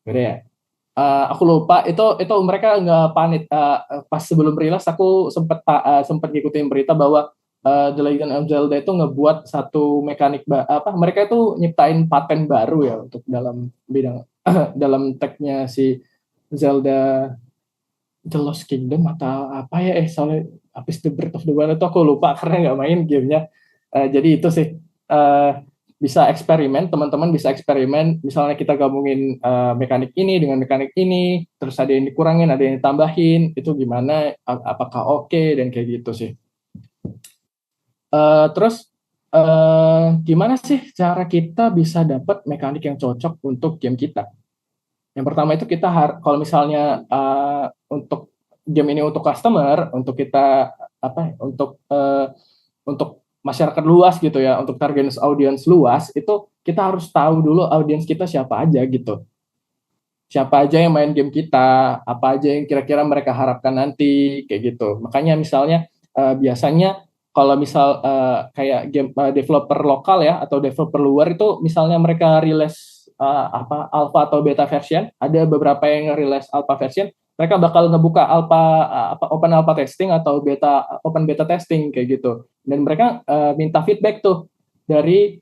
Beda ya. Aku lupa, itu mereka nggak panit. Pas sebelum rilis aku sempat ngikutin berita bahwa The Legend of Zelda itu ngebuat satu mekanik mereka itu nyiptain paten baru ya untuk dalam bidang dalam tagnya si Zelda The Lost Kingdom atau apa ya, soalnya habis The Breath of the Wild itu aku lupa karena nggak main gamenya. Jadi itu sih, bisa eksperimen, teman-teman bisa eksperimen, misalnya kita gabungin mekanik ini dengan mekanik ini, terus ada yang dikurangin, ada yang ditambahin, itu gimana, apakah oke, dan kayak gitu sih. Terus gimana sih cara kita bisa dapat mekanik yang cocok untuk game kita? Yang pertama itu kita kalau misalnya untuk game ini untuk customer, untuk kita untuk masyarakat luas gitu ya, untuk target audience luas, itu kita harus tahu dulu audiens kita siapa aja gitu. Siapa aja yang main game kita, apa aja yang kira-kira mereka harapkan nanti, kayak gitu. Makanya misalnya biasanya kalau misal kayak game developer lokal ya, atau developer luar itu misalnya mereka rilis alpha atau beta version, ada beberapa yang rilis alpha version, mereka bakal ngebuka open alpha testing atau open beta testing kayak gitu. Dan mereka minta feedback tuh dari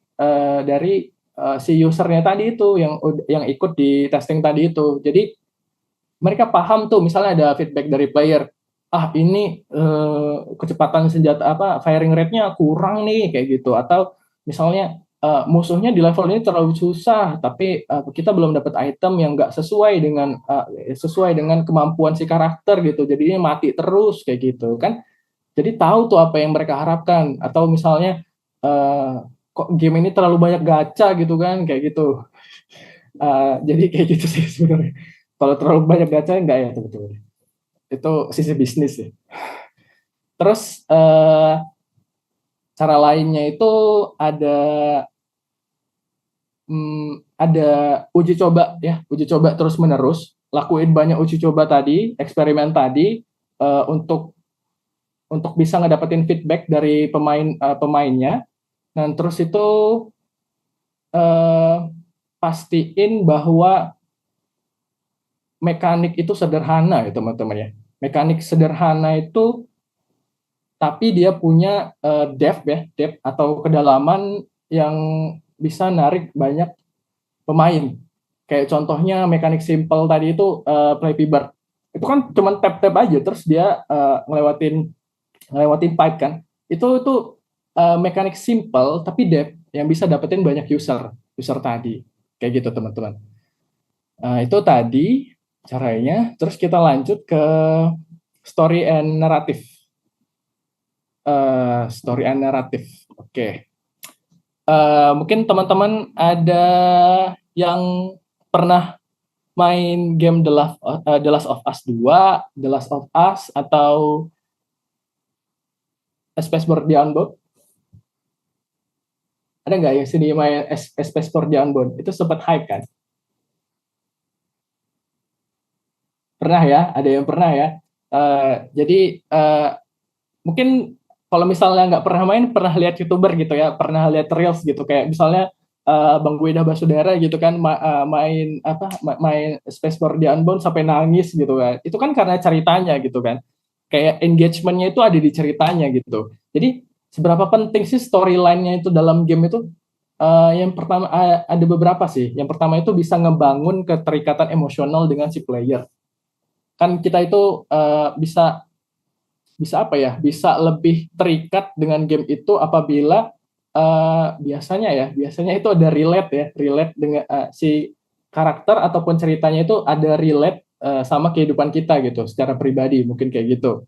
si usernya tadi itu yang ikut di testing tadi itu. Jadi mereka paham tuh, misalnya ada feedback dari player, ini kecepatan senjata firing rate-nya kurang nih kayak gitu, atau misalnya musuhnya di level ini terlalu susah, tapi kita belum dapat item yang nggak sesuai dengan kemampuan si karakter gitu, jadinya mati terus kayak gitu kan. Jadi tahu tuh apa yang mereka harapkan. Atau misalnya kok game ini terlalu banyak gacha gitu kan, kayak gitu. Jadi kayak gitu sih sebenarnya. Kalau terlalu banyak gacha enggak ya sebetulnya. Itu sisi bisnis sih. Terus cara lainnya itu ada uji coba ya, uji coba terus menerus. Lakuin banyak uji coba tadi, eksperimen tadi untuk bisa ngedapetin feedback dari pemainnya. Dan terus itu pastiin bahwa mekanik itu sederhana ya teman-teman ya. mekanik sederhana itu, tapi dia punya depth atau kedalaman yang bisa narik banyak pemain. Kayak contohnya mekanik simple tadi itu Flappy Bird. Itu kan cuma tap-tap aja terus dia ngelewatin pipe kan. Itu mekanik simple tapi depth yang bisa dapetin banyak user tadi. Kayak gitu teman-teman. Itu tadi caranya. Terus kita lanjut ke story and narrative. Oke. Mungkin teman-teman ada yang pernah main game The Last of Us 2, The Last of Us, atau Spacebound The Unbound? Ada nggak yang sini main Spacebound The Unbound? Itu sempat hype kan? Pernah ya? Ada yang pernah ya? Jadi mungkin kalau misalnya nggak pernah main, pernah lihat YouTuber gitu ya, pernah lihat Reels gitu, kayak misalnya Bang Guidah Basudara gitu kan main Spacebound The Unbound sampai nangis gitu kan. Itu kan karena ceritanya gitu kan. Kayak engagement-nya itu ada di ceritanya gitu. Jadi seberapa penting sih storyline-nya itu dalam game itu? Yang pertama ada beberapa sih. Yang pertama itu bisa ngebangun keterikatan emosional dengan si player. Kan kita itu bisa lebih terikat dengan game itu apabila biasanya itu ada relate dengan si karakter ataupun ceritanya itu ada relate sama kehidupan kita gitu secara pribadi, mungkin kayak gitu.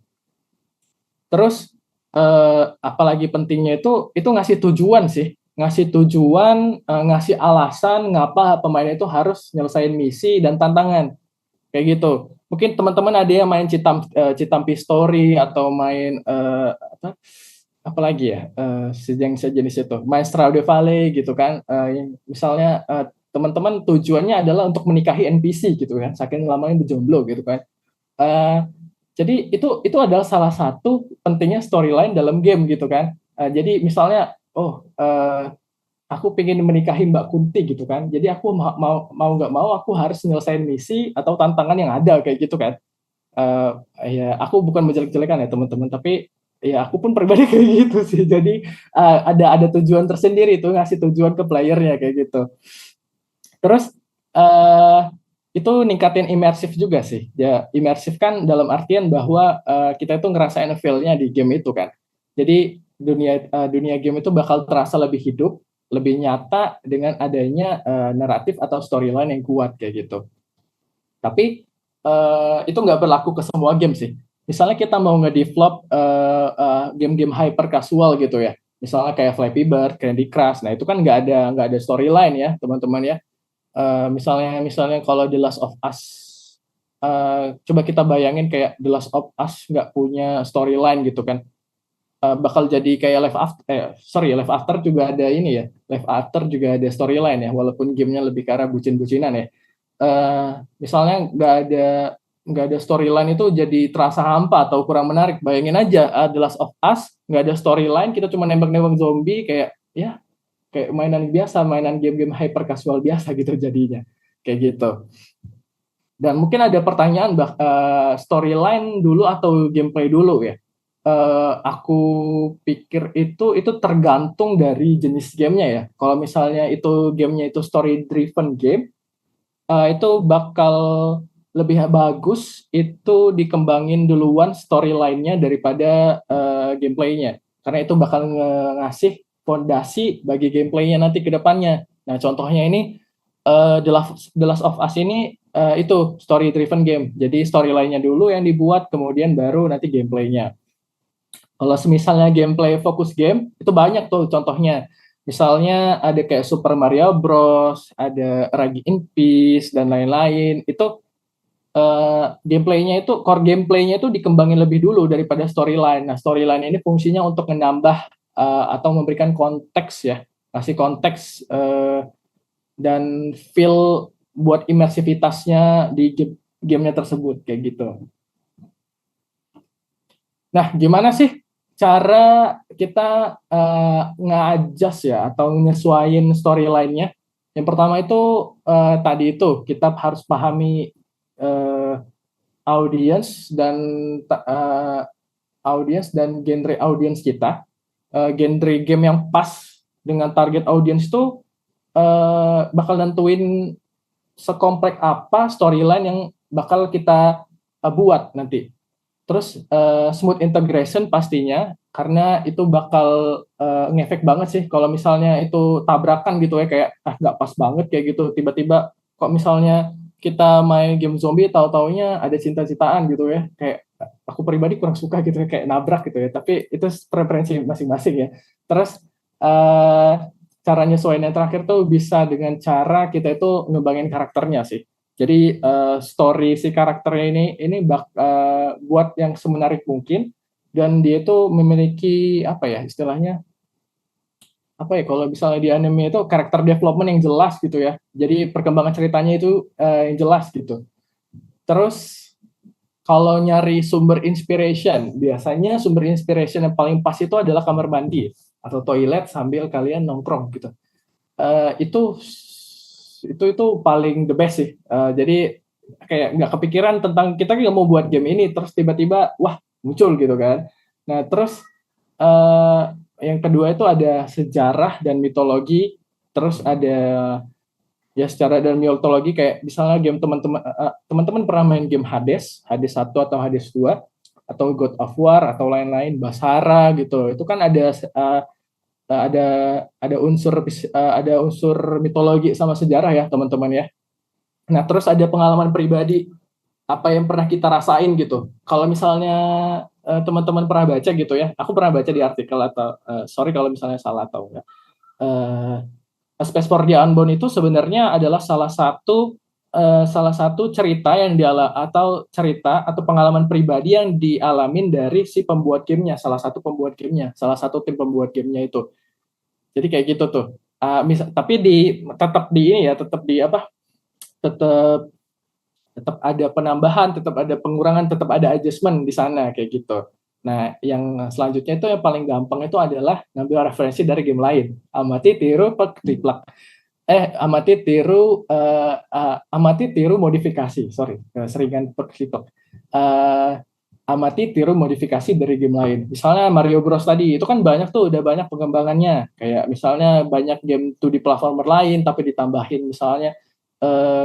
Terus apalagi pentingnya itu ngasih tujuan sih, ngasih alasan ngapa pemain itu harus nyelesain misi dan tantangan kayak gitu. Mungkin teman-teman ada yang main Citampi Story atau main apalagi ya sejenis itu, main Stardew Valley gitu kan. Misalnya teman-teman tujuannya adalah untuk menikahi NPC gitu kan, saking lamanya berjomblo gitu kan. Jadi itu adalah salah satu pentingnya storyline dalam game gitu kan. Jadi misalnya aku pengen menikahi Mbak Kunti gitu kan. Jadi aku mau nggak mau aku harus nyelesain misi atau tantangan yang ada kayak gitu kan. Ya aku bukan menjelek-jelekan ya teman-teman, tapi ya aku pun pribadi kayak gitu sih. Jadi ada tujuan tersendiri itu, ngasih tujuan ke playernya kayak gitu. Terus itu ningkatin imersif juga sih. Ya imersif kan dalam artian bahwa kita itu ngerasain feel-nya di game itu kan. Jadi dunia game itu bakal terasa lebih hidup, lebih nyata dengan adanya naratif atau storyline yang kuat kayak gitu. Tapi itu nggak berlaku ke semua game sih. Misalnya kita mau nge-develop game-game hyper casual gitu ya. Misalnya kayak Flappy Bird, Candy Crush. Nah, itu kan nggak ada storyline ya, teman-teman ya. Misalnya kalau The Last of Us, coba kita bayangin kayak The Last of Us nggak punya storyline gitu kan. Bakal jadi kayak Live After juga ada ini ya. Live After juga ada storyline ya, walaupun gamenya lebih ke arah bucin-bucinan ya. Misalnya nggak ada storyline itu jadi terasa hampa atau kurang menarik. Bayangin aja The Last of Us nggak ada storyline, kita cuma nembak-nembak zombie kayak mainan biasa, mainan game-game hyper casual biasa gitu jadinya kayak gitu. Dan mungkin ada pertanyaan storyline dulu atau gameplay dulu ya. Aku pikir itu tergantung dari jenis gamenya ya. Kalau misalnya itu gamenya itu story driven game, itu bakal lebih bagus itu dikembangin duluan storyline-nya daripada gameplaynya, karena itu bakal ngasih fondasi bagi gameplaynya nanti ke depannya. Nah contohnya ini The Last of Us ini itu story driven game, jadi storyline-nya dulu yang dibuat, kemudian baru nanti gameplaynya. Kalau misalnya gameplay fokus game, itu banyak tuh contohnya. Misalnya ada kayak Super Mario Bros, ada Ragi in Peace, dan lain-lain. Itu core gameplaynya itu dikembangin lebih dulu daripada storyline. Nah, storyline ini fungsinya untuk menambah atau memberikan konteks ya, kasih konteks dan feel buat imersivitasnya di gamenya tersebut, kayak gitu. Nah, gimana sih cara kita nge-adjust ya atau nyesuaiin storyline-nya? Yang pertama itu tadi itu kita harus pahami audience dan genre audience kita, genre game yang pas dengan target audience itu bakal nentuin sekompleks apa storyline yang bakal kita buat nanti. Terus smooth integration pastinya, karena itu bakal ngefek banget sih kalau misalnya itu tabrakan gitu ya, kayak nggak pas banget kayak gitu, tiba-tiba kok misalnya kita main game zombie tahu-taunya ada cinta-cintaan gitu ya, kayak aku pribadi kurang suka gitu ya, kayak nabrak gitu ya, tapi itu preferensi masing-masing ya. Terus cara nyesuaiin yang terakhir tuh bisa dengan cara kita itu ngembangin karakternya sih. Jadi story si karakternya ini buat yang semenarik mungkin, dan dia itu memiliki apa ya istilahnya, apa ya kalau misalnya di anime itu karakter development yang jelas gitu ya. Jadi perkembangan ceritanya itu yang jelas gitu. Terus kalau nyari sumber inspiration, biasanya sumber inspiration yang paling pas itu adalah kamar mandi atau toilet sambil kalian nongkrong gitu. Itu paling the best sih. Jadi kayak nggak kepikiran tentang kita nggak mau buat game ini, terus tiba-tiba wah muncul gitu kan. Nah terus yang kedua itu ada sejarah dan mitologi, terus ada ya secara dan mitologi, kayak misalnya game teman-teman pernah main game Hades 1 atau Hades 2 atau God of War atau lain-lain, Basara gitu. Itu kan ada unsur mitologi sama sejarah ya teman-teman ya. Nah terus ada pengalaman pribadi, apa yang pernah kita rasain gitu. Kalau misalnya teman-teman pernah baca gitu ya, aku pernah baca di artikel atau sorry kalau misalnya salah atau enggak. Space for the Unbound itu sebenarnya adalah salah satu cerita yang atau pengalaman pribadi yang dialamin dari si pembuat gamenya, salah satu tim pembuat gamenya itu. Jadi kayak gitu tuh. Tapi tetap ada penambahan, tetap ada pengurangan, tetap ada adjustment di sana kayak gitu. Nah, yang selanjutnya itu yang paling gampang itu adalah ngambil referensi dari game lain. Amati, tiru, modifikasi. Seringan pekiplek. Amati, tiru, modifikasi dari game lain. Misalnya Mario Bros tadi, itu kan udah banyak pengembangannya. Kayak misalnya banyak game 2D platformer lain, tapi ditambahin misalnya,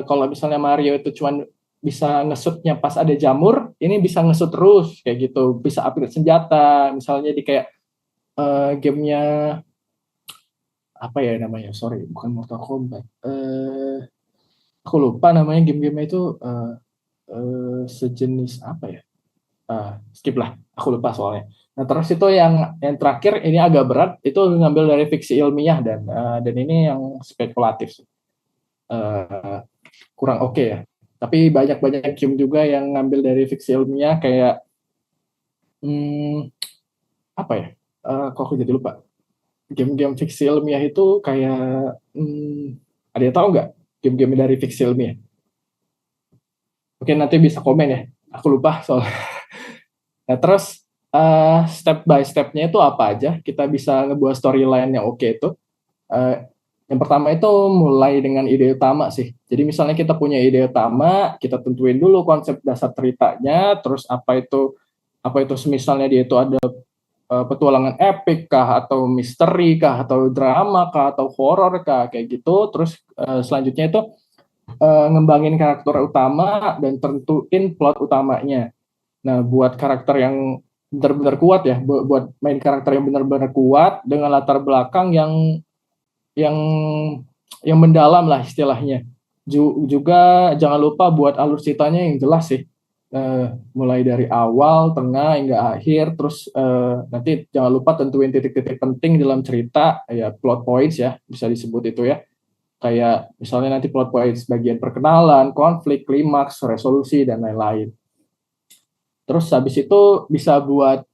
kalau misalnya Mario itu cuman bisa nge-shootnya pas ada jamur, ini bisa nge-shoot terus, kayak gitu. Bisa upgrade senjata, misalnya di kayak gamenya, apa ya namanya, bukan Mortal Kombat. Aku lupa namanya game-game itu, sejenis apa ya. Skip lah, aku lupa soalnya. Nah terus itu yang terakhir ini agak berat, itu ngambil dari fiksi ilmiah dan ini yang spekulatif sih. Kurang oke ya. Tapi banyak game juga yang ngambil dari fiksi ilmiah kayak apa ya? Kok aku jadi lupa. Game-game fiksi ilmiah itu kayak ada yang tahu nggak game-game dari fiksi ilmiah? Oke, nanti bisa komen ya. Aku lupa soalnya. Nah, terus step by step-nya itu apa aja? Kita bisa ngebuat storyline yang oke itu. Yang pertama itu mulai dengan ide utama sih. Jadi misalnya kita punya ide utama, kita tentuin dulu konsep dasar ceritanya, terus apa itu misalnya dia itu ada petualangan epik kah, atau misteri kah, atau drama kah, atau horor kah, kayak gitu. Terus selanjutnya itu ngembangin karakter utama dan tentuin plot utamanya. Nah, buat karakter yang benar-benar kuat ya, buat main karakter yang benar-benar kuat dengan latar belakang yang mendalam lah istilahnya. Juga jangan lupa buat alur ceritanya yang jelas sih. Mulai dari awal, tengah, hingga akhir. Terus nanti jangan lupa tentuin titik-titik penting dalam cerita, ya plot points ya, bisa disebut itu ya. Kayak misalnya nanti plot points bagian perkenalan, konflik, klimaks, resolusi, dan lain-lain. Terus habis itu bisa buat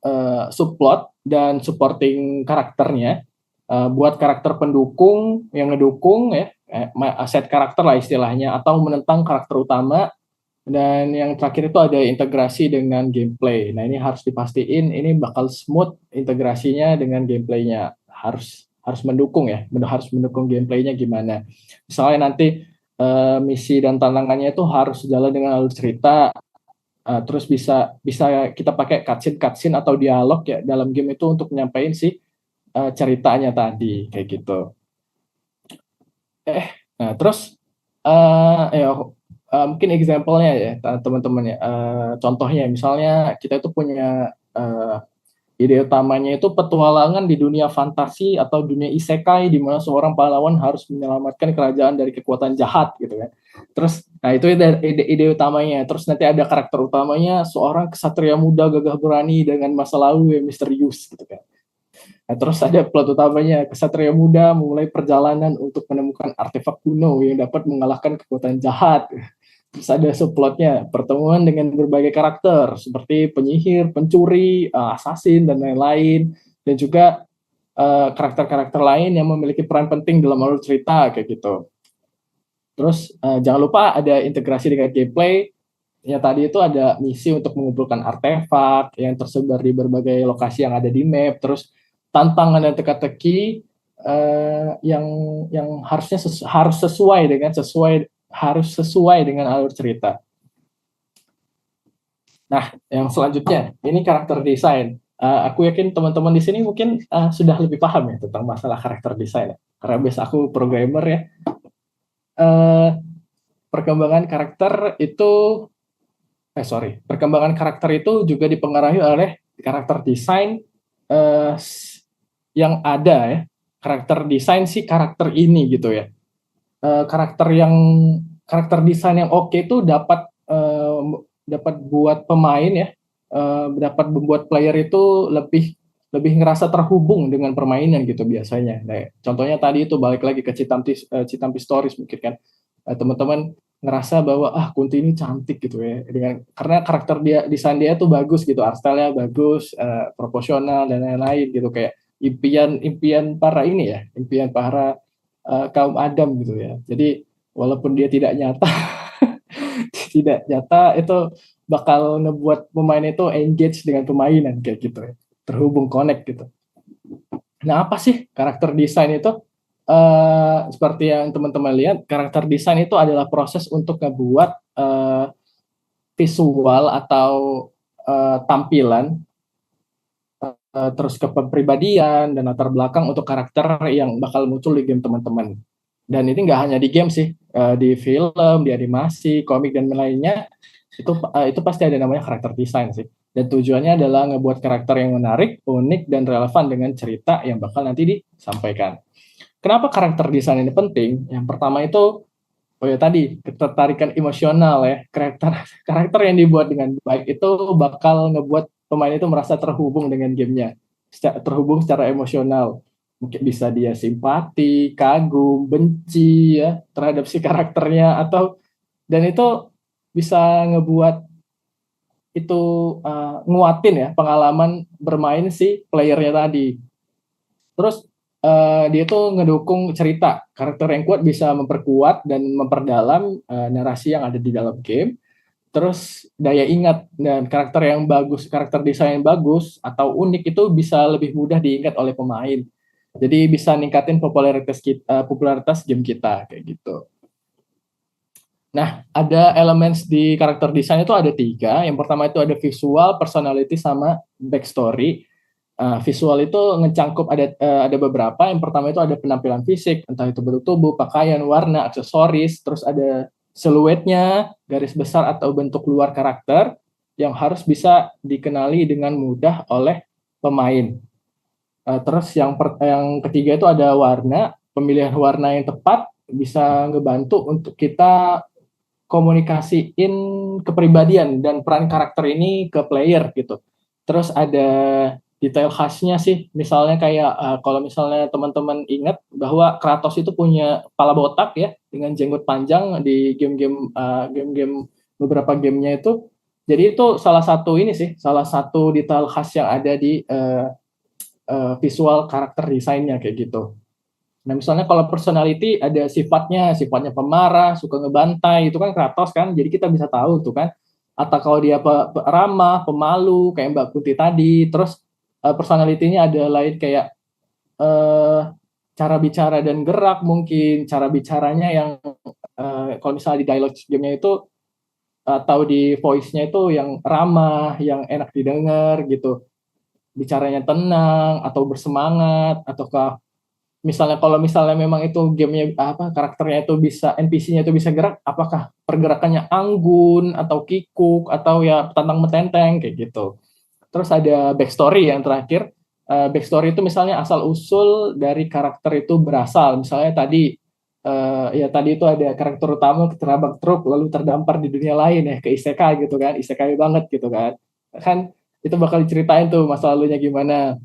subplot dan supporting karakternya, buat karakter pendukung yang ngedukung ya, aset karakter lah istilahnya, atau menentang karakter utama. Dan yang terakhir itu ada integrasi dengan gameplay. Nah ini harus dipastiin ini bakal smooth integrasinya dengan gameplaynya, harus mendukung ya, harus mendukung gameplaynya gimana. Misalnya nanti misi dan tantangannya itu harus jalan dengan alur cerita. Terus bisa kita pakai cutscene atau dialog ya dalam game itu untuk menyampaikan si ceritanya tadi kayak gitu. Nah terus mungkin example-nya ya teman-teman ya. Contohnya misalnya kita itu punya ide utamanya itu petualangan di dunia fantasi atau dunia isekai di mana seorang pahlawan harus menyelamatkan kerajaan dari kekuatan jahat gitu kan. Terus nah itu ide utamanya. Terus nanti ada karakter utamanya seorang kesatria muda gagah berani dengan masa lalu yang misterius gitu kan. Nah, terus ada plot utamanya kesatria muda memulai perjalanan untuk menemukan artefak kuno yang dapat mengalahkan kekuatan jahat. Terus ada subplotnya pertemuan dengan berbagai karakter seperti penyihir, pencuri, assassin dan lain-lain, dan juga karakter-karakter lain yang memiliki peran penting dalam alur cerita kayak gitu. Terus jangan lupa ada integrasi dengan gameplay. Ya tadi itu ada misi untuk mengumpulkan artefak yang tersebar di berbagai lokasi yang ada di map. Terus tantangan dan teka-teki yang harus sesuai dengan alur cerita. Nah, yang selanjutnya ini karakter desain. Aku yakin teman-teman di sini mungkin sudah lebih paham ya tentang masalah karakter desain. Karena biasa aku programmer ya. Perkembangan karakter itu juga dipengaruhi oleh karakter desain yang ada ya. Karakter desain si karakter ini gitu ya. Karakter desain yang oke itu dapat buat pemain ya, dapat membuat player itu lebih ngerasa terhubung dengan permainan gitu biasanya. Nah, contohnya tadi itu balik lagi ke Citampi Stories mungkin kan. Teman-teman ngerasa bahwa Kunti ini cantik gitu ya karena karakter desain dia tuh bagus gitu, art style-nya bagus, proporsional dan lain-lain gitu, kayak impian para kaum Adam gitu ya. Jadi walaupun dia tidak nyata itu bakal ngebuat pemain itu engage dengan permainan kayak gitu ya, terhubung, connect gitu. Nah apa sih karakter desain itu? Seperti yang teman-teman lihat, karakter desain itu adalah proses untuk ngebuat visual atau tampilan, terus kepribadian dan latar belakang untuk karakter yang bakal muncul di game teman-teman. Dan ini nggak hanya di game sih, di film, di animasi, komik dan lainnya itu pasti ada namanya karakter desain sih. Dan tujuannya adalah ngebuat karakter yang menarik, unik dan relevan dengan cerita yang bakal nanti disampaikan. Kenapa karakter desain ini penting? Yang pertama itu, tadi ketertarikan emosional ya. Karakter yang dibuat dengan baik itu bakal ngebuat pemain itu merasa terhubung dengan gamenya, terhubung secara emosional. Mungkin bisa dia simpati, kagum, benci ya terhadap si karakternya, dan itu bisa ngebuat itu nguatin ya pengalaman bermain si playernya tadi. Terus dia tuh ngedukung cerita. Karakter yang kuat bisa memperkuat dan memperdalam narasi yang ada di dalam game. Terus daya ingat dan karakter desain yang bagus atau unik itu bisa lebih mudah diingat oleh pemain. Jadi bisa ningkatin popularitas game kita kayak gitu. Nah, ada elemen di karakter desain itu ada 3. Yang pertama itu ada visual, personality, sama backstory. Visual itu ngecangkup ada beberapa. Yang pertama itu ada penampilan fisik, entah itu bentuk tubuh, pakaian, warna, aksesoris, terus ada siluetnya, garis besar atau bentuk luar karakter yang harus bisa dikenali dengan mudah oleh pemain. Terus yang ketiga itu ada warna. Pemilihan warna yang tepat bisa ngebantu untuk kita komunikasiin kepribadian dan peran karakter ini ke player gitu. Terus ada detail khasnya sih, misalnya kayak kalau misalnya teman-teman ingat bahwa Kratos itu punya kepala botak ya dengan jenggot panjang di game-game beberapa gamenya itu. Jadi itu salah satu detail khas yang ada di visual karakter desainnya kayak gitu. Nah misalnya kalau personality ada sifatnya pemarah, suka ngebantai, itu kan Kratos kan, jadi kita bisa tahu tuh kan. Atau kalau dia ramah, pemalu kayak Mbak Kunti tadi. Terus personality-nya ada lain kayak cara bicara dan gerak, mungkin cara bicaranya yang kalau misalnya di dialog game-nya itu atau di voice-nya itu yang ramah, yang enak didengar gitu, bicaranya tenang atau bersemangat, ataukah misalnya kalau misalnya memang itu gamenya karakternya itu bisa NPC-nya itu bisa gerak, apakah pergerakannya anggun atau kikuk atau ya tantang metenteng kayak gitu. Terus ada backstory yang terakhir. Backstory itu misalnya asal usul dari karakter itu berasal. Misalnya tadi tadi itu ada karakter utama keterabak truk lalu terdampar di dunia lain ya ke isekai gitu kan, isekai banget gitu kan. Kan itu bakal diceritain tuh masa lalunya gimana.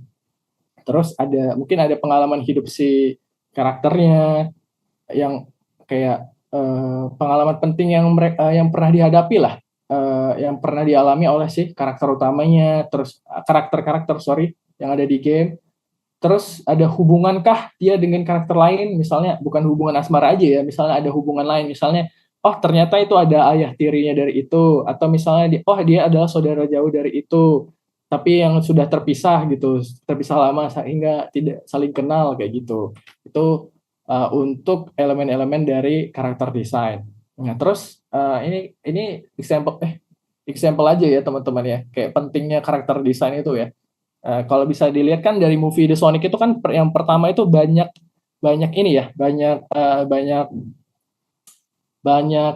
Terus mungkin ada pengalaman hidup si karakternya yang kayak pengalaman penting yang mereka yang pernah dihadapi lah, yang pernah dialami oleh si karakter utamanya, terus karakter-karakter yang ada di game. Terus ada hubungankah dia dengan karakter lain, misalnya bukan hubungan asmara aja ya, misalnya ada hubungan lain, misalnya oh ternyata itu ada ayah tirinya dari itu, atau misalnya dia adalah saudara jauh dari itu, tapi yang sudah terpisah gitu, terpisah lama sehingga tidak saling kenal kayak gitu. Itu untuk elemen-elemen dari karakter desain. Nah, terus ini example aja ya teman-teman ya, kayak pentingnya karakter desain itu ya. Kalau bisa dilihat kan dari movie The Sonic itu kan yang pertama itu banyak ini ya, banyak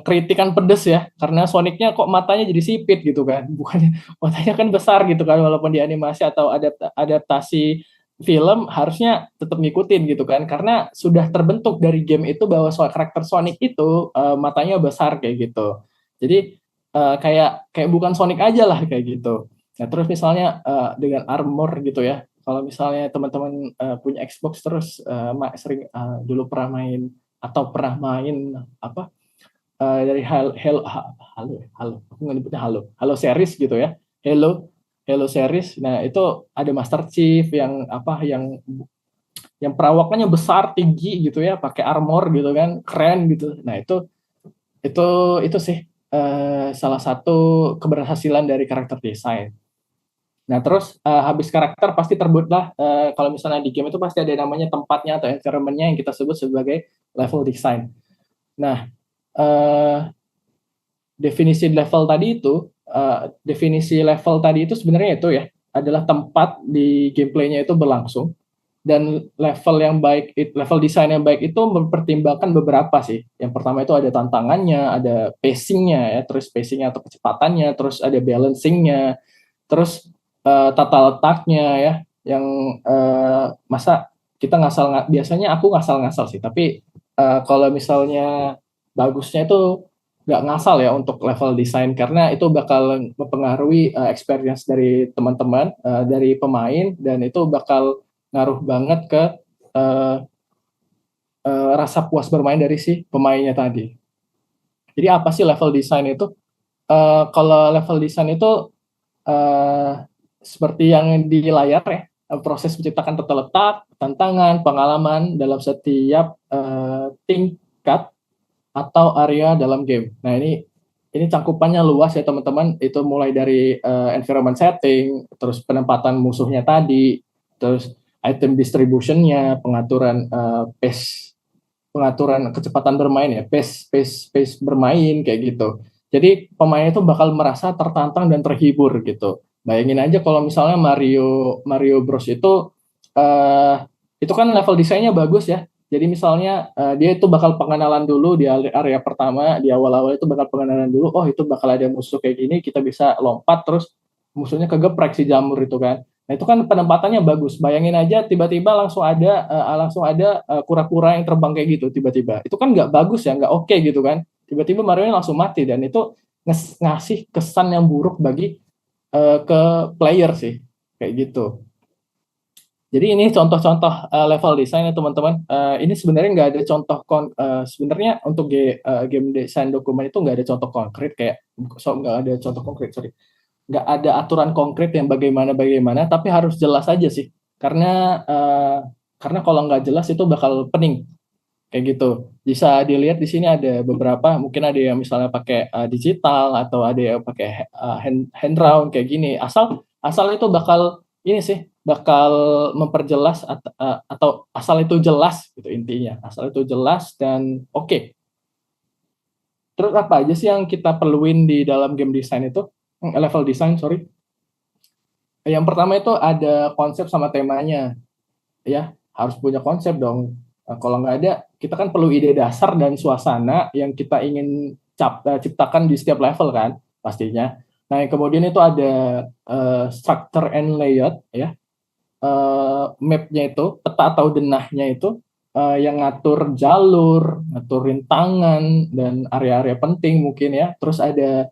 kritikan pedes ya, karena Sonicnya kok matanya jadi sipit gitu kan, bukannya matanya kan besar gitu kan, walaupun di animasi atau adaptasi film harusnya tetap ngikutin gitu kan, karena sudah terbentuk dari game itu bahwa karakter Sonic itu matanya besar kayak gitu. Jadi kayak bukan Sonic aja lah kayak gitu. Nah, terus misalnya dengan armor gitu ya. Kalau misalnya teman-teman punya Xbox terus sering dulu pernah main atau pernah main dari aku nggak nyebutnya Halo series gitu ya. Halo series. Nah, itu ada Master Chief yang perawakannya besar, tinggi gitu ya, pakai armor gitu kan, keren gitu. Nah, itu sih salah satu keberhasilan dari karakter desain. Nah, terus habis karakter pasti terbuatlah kalau misalnya di game itu pasti ada namanya tempatnya atau environment-nya yang kita sebut sebagai level design. Nah, definisi level tadi itu sebenarnya itu ya adalah tempat di gameplaynya itu berlangsung, dan level desain yang baik itu mempertimbangkan beberapa sih. Yang pertama itu ada tantangannya, ada pacingnya ya, terus pacingnya atau kecepatannya, terus ada balancingnya, terus tata letaknya ya, yang masa kita biasanya aku ngasal-ngasal sih, tapi kalau misalnya bagusnya itu nggak ngasal ya untuk level desain, karena itu bakal mempengaruhi experience dari teman-teman, dari pemain, dan itu bakal ngaruh banget ke rasa puas bermain dari si pemainnya tadi. Jadi apa sih level design itu? Kalau level design itu seperti yang di layar ya, proses menciptakan tata letak, tantangan, pengalaman dalam setiap tingkat atau area dalam game. Nah, ini cangkupannya luas ya teman-teman. Itu mulai dari environment setting, terus penempatan musuhnya tadi, terus item distribution-nya, pengaturan pengaturan kecepatan bermain ya, pace bermain kayak gitu. Jadi pemain itu bakal merasa tertantang dan terhibur gitu. Bayangin aja kalau misalnya Mario Bros itu kan level desainnya bagus ya. Jadi misalnya dia itu bakal pengenalan dulu di area pertama, di awal-awal itu bakal pengenalan dulu. Oh, itu bakal ada musuh kayak gini, kita bisa lompat terus musuhnya kegeprek si jamur itu kan. Nah, itu kan penempatannya bagus. Bayangin aja tiba-tiba langsung ada kura-kura yang terbang kayak gitu tiba-tiba. Itu kan nggak bagus ya, nggak oke gitu kan. Tiba-tiba Mario langsung mati, dan itu ngasih kesan yang buruk bagi ke player sih. Kayak gitu. Jadi ini contoh-contoh level desain ya teman-teman. Ini sebenarnya nggak ada contoh sebenarnya untuk game desain dokumen itu nggak ada contoh konkret, nggak ada contoh konkret, nggak ada aturan konkret yang bagaimana, tapi harus jelas aja sih. Karena kalau nggak jelas itu bakal pening kayak gitu. Bisa dilihat di sini ada beberapa, mungkin ada yang misalnya pakai digital atau ada yang pakai hand drawn kayak gini. Asal itu bakal memperjelas atau asal itu jelas gitu intinya. Asal itu jelas dan oke. Terus apa aja sih yang kita perluin di dalam game design itu? Level design, sorry. Yang pertama itu ada konsep sama temanya, ya harus punya konsep dong. Kalau nggak ada, kita kan perlu ide dasar dan suasana yang kita ingin ciptakan di setiap level kan, pastinya. Nah, yang kemudian itu ada structure and layout, ya. Mapnya itu, peta atau denahnya itu, yang ngatur jalur, ngatur rintangan, dan area-area penting mungkin ya. Terus eh,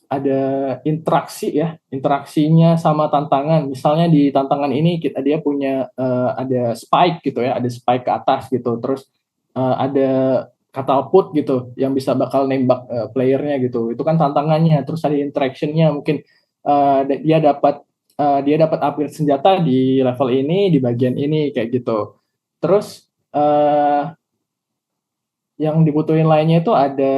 ada interaksi ya, interaksinya sama tantangan. Misalnya di tantangan ini dia punya ada spike gitu ya, ada spike ke atas gitu. Terus ada catapult gitu yang bisa bakal nembak playernya gitu. Itu kan tantangannya. Terus ada interactionnya mungkin dia dapat upgrade senjata di level ini, di bagian ini kayak gitu. Terus yang dibutuhin lainnya itu ada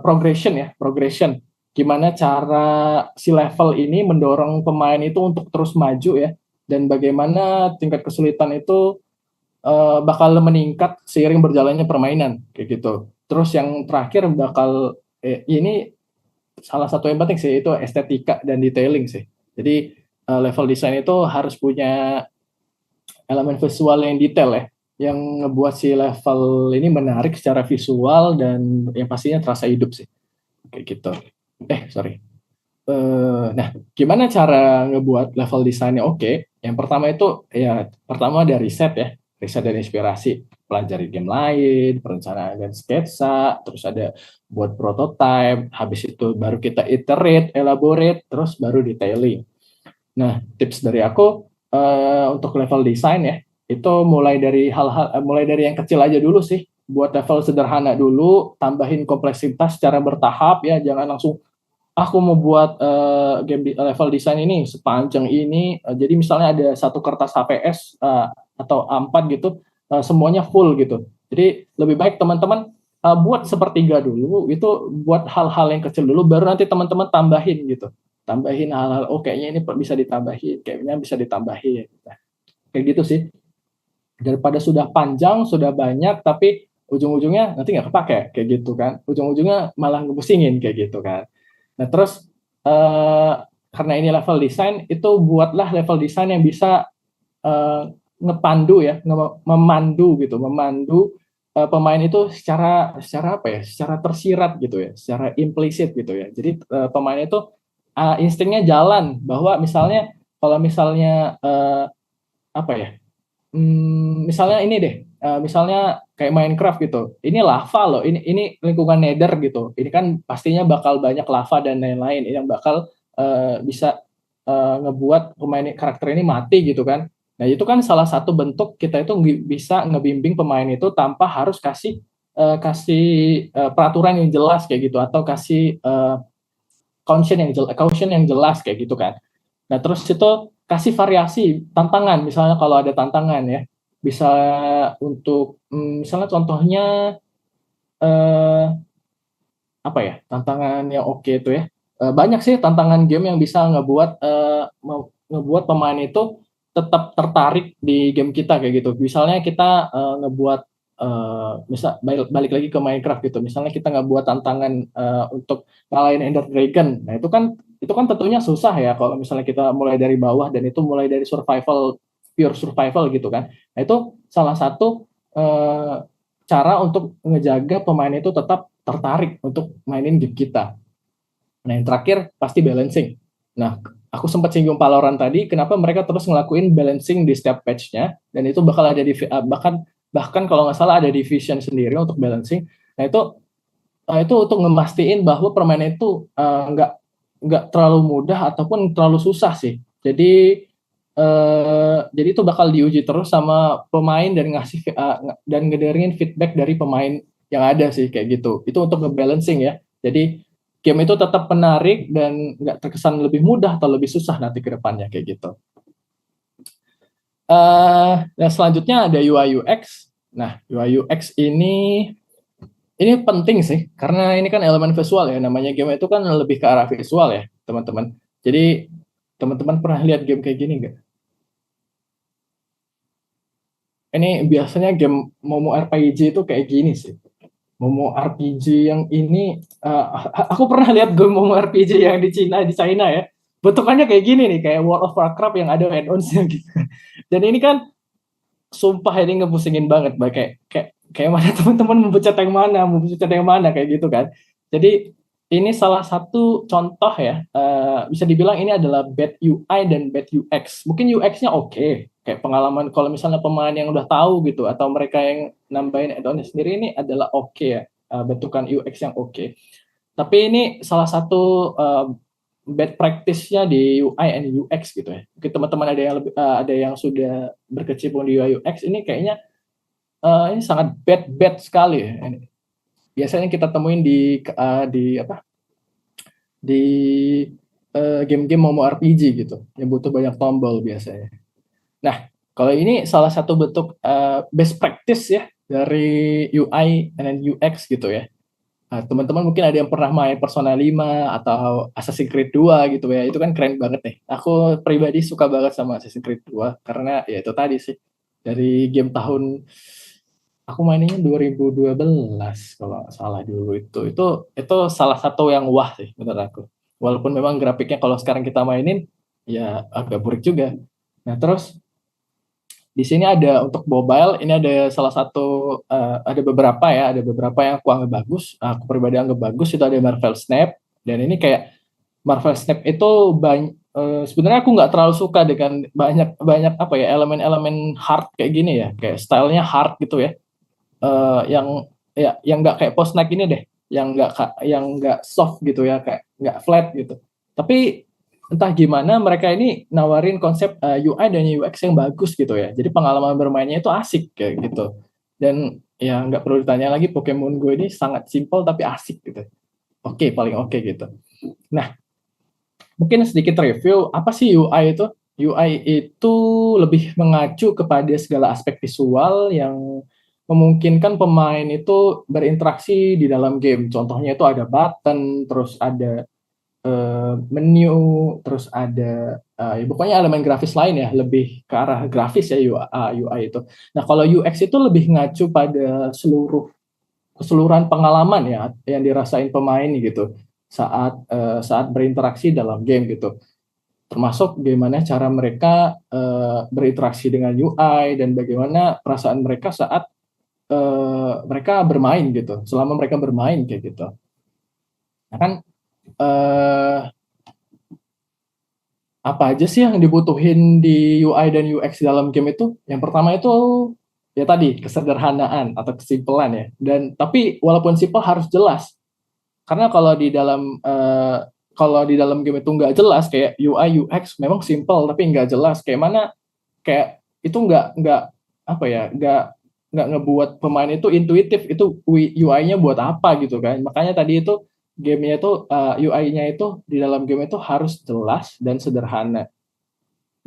progression ya, progression. Gimana cara si level ini mendorong pemain itu untuk terus maju ya, dan bagaimana tingkat kesulitan itu bakal meningkat seiring berjalannya permainan kayak gitu. Terus yang terakhir bakal ini salah satu yang penting sih itu estetika dan detailing sih. Jadi level design itu harus punya elemen visual yang detail ya, yang ngebuat si level ini menarik secara visual dan yang pastinya terasa hidup sih kayak gitu. Sorry. Nah, gimana cara ngebuat level desainnya oke? Yang pertama itu ya pertama dari riset ya, riset dan inspirasi, pelajari game lain, perencanaan dan sketsa, terus ada buat prototype, habis itu baru kita iterate, elaborate, terus baru detailing. Nah, tips dari aku untuk level design ya, itu mulai dari yang kecil aja dulu sih, buat level sederhana dulu, tambahin kompleksitas secara bertahap ya, jangan langsung aku mau buat level design ini sepanjang ini, jadi misalnya ada satu kertas HPS atau A4 gitu, semuanya full gitu. Jadi lebih baik teman-teman buat sepertiga dulu, itu buat hal-hal yang kecil dulu, baru nanti teman-teman tambahin gitu. Tambahin hal-hal, kayaknya ini bisa ditambahin, kayaknya bisa ditambahin. Nah, kayak gitu sih. Daripada sudah panjang, sudah banyak, tapi ujung-ujungnya nanti nggak kepake, kayak gitu kan. Ujung-ujungnya malah ngebusingin, kayak gitu kan. Nah, terus karena ini level design, itu buatlah level design yang bisa ngepandu ya, memandu gitu, memandu pemain itu secara apa ya, secara tersirat gitu ya, secara implisit gitu ya. Jadi pemain itu instingnya jalan bahwa misalnya kalau misalnya apa ya, misalnya ini deh, misalnya kayak Minecraft gitu. Ini lava loh, ini lingkungan Nether gitu. Ini kan pastinya bakal banyak lava dan lain-lain yang bakal bisa ngebuat pemain karakter ini mati gitu kan. Nah, itu kan salah satu bentuk kita itu bisa ngebimbing pemain itu tanpa harus kasih peraturan yang jelas kayak gitu, atau kasih caution yang jelas kayak gitu kan. Nah, terus itu kasih variasi tantangan, misalnya kalau ada tantangan ya, bisa untuk misalnya contohnya eh, apa ya, tantangan yang oke itu ya. Banyak sih tantangan game yang bisa ngebuat pemain itu tetap tertarik di game kita kayak gitu. Misalnya kita ngebuat misal balik lagi ke Minecraft gitu. Misalnya kita ngebuat tantangan untuk ngalahin Ender Dragon. Nah, itu kan tentunya susah ya kalau misalnya kita mulai dari bawah dan itu mulai dari pure survival gitu kan. Nah, itu salah satu cara untuk ngejaga pemain itu tetap tertarik untuk mainin game kita. Nah, yang terakhir pasti balancing. Nah, aku sempat singgung Valorant tadi, kenapa mereka terus ngelakuin balancing di setiap patch-nya, dan itu bakal ada bahkan kalau nggak salah ada division sendiri untuk balancing. Nah, itu untuk ngemastiin bahwa permainan itu nggak terlalu mudah ataupun terlalu susah sih. Jadi itu bakal diuji terus sama pemain dan dan ngedengerin feedback dari pemain yang ada sih kayak gitu. Itu untuk ngebalancing ya. Jadi game itu tetap menarik dan nggak terkesan lebih mudah atau lebih susah nanti ke depannya kayak gitu. Dan selanjutnya ada UI UX. Nah, UI UX ini penting sih karena ini kan elemen visual ya. Namanya game itu kan lebih ke arah visual ya, teman-teman. Jadi teman-teman pernah lihat game kayak gini nggak? Ini biasanya game Momo RPG itu kayak gini sih. Momo RPG yang ini, aku pernah lihat game Momo RPG yang di China ya. Bentukannya kayak gini nih, kayak World of Warcraft yang ada add-onsnya gitu. Dan ini kan sumpah ini ngebusingin banget, kayak mana teman-teman mau pencet yang mana kayak gitu kan. Jadi ini salah satu contoh ya, bisa dibilang ini adalah bad UI dan bad UX. Mungkin UX-nya oke, kayak pengalaman kalau misalnya pemain yang udah tahu gitu atau mereka yang nambahin add-on sendiri ini adalah oke ya, bentukan UX yang oke. Tapi ini salah satu bad practice-nya di UI and UX gitu ya. Mungkin teman-teman ada yang sudah berkecimpung di UI UX, ini kayaknya ini sangat bad sekali ya. Ini biasanya kita temuin di game-game Momo RPG gitu, yang butuh banyak tombol biasanya. Nah, kalau ini salah satu bentuk best practice ya dari UI and UX gitu ya. Nah, teman-teman mungkin ada yang pernah main Persona 5 atau Assassin's Creed 2 gitu ya. Itu kan keren banget nih. Aku pribadi suka banget sama Assassin's Creed 2 karena ya itu tadi sih. Dari game tahun aku mainnya 2012 kalau nggak salah dulu itu salah satu yang wah sih menurut aku. Walaupun memang grafiknya kalau sekarang kita mainin ya agak burik juga. Nah, terus di sini ada untuk mobile, ini ada salah satu ada beberapa yang aku anggap bagus. Aku pribadi anggap bagus itu ada Marvel Snap, dan ini kayak Marvel Snap itu sebenarnya aku nggak terlalu suka dengan banyak apa ya elemen-elemen hard kayak gini ya, kayak stylenya hard gitu ya. Yang nggak kayak post naik ini deh, yang nggak soft gitu ya, kayak nggak flat gitu. Tapi entah gimana mereka ini nawarin konsep UI dan UX yang bagus gitu ya. Jadi pengalaman bermainnya itu asik kayak gitu. Dan ya nggak perlu ditanya lagi, Pokemon Go ini sangat simpel tapi asik gitu. Paling oke gitu. Nah, mungkin sedikit review apa sih UI itu? UI itu lebih mengacu kepada segala aspek visual yang memungkinkan pemain itu berinteraksi di dalam game. Contohnya itu ada button, terus ada menu, terus ada ya pokoknya elemen grafis lain ya, lebih ke arah grafis ya UI itu. Nah, kalau UX itu lebih ngacu pada keseluruhan pengalaman ya yang dirasain pemain gitu saat berinteraksi dalam game gitu. Termasuk bagaimana cara mereka berinteraksi dengan UI dan bagaimana perasaan mereka saat mereka bermain gitu, selama mereka bermain kayak gitu. Nah kan apa aja sih yang dibutuhin di UI dan UX dalam game itu? Yang pertama itu ya tadi kesederhanaan atau kesimpulan ya. Dan tapi walaupun simpel harus jelas. Karena kalau di dalam game itu nggak jelas, kayak UI UX memang simple tapi nggak jelas. Kayak itu nggak apa ya, nggak ngebuat pemain itu intuitif, itu UI-nya buat apa gitu kan. Makanya tadi itu game-nya itu UI-nya itu di dalam game itu harus jelas dan sederhana.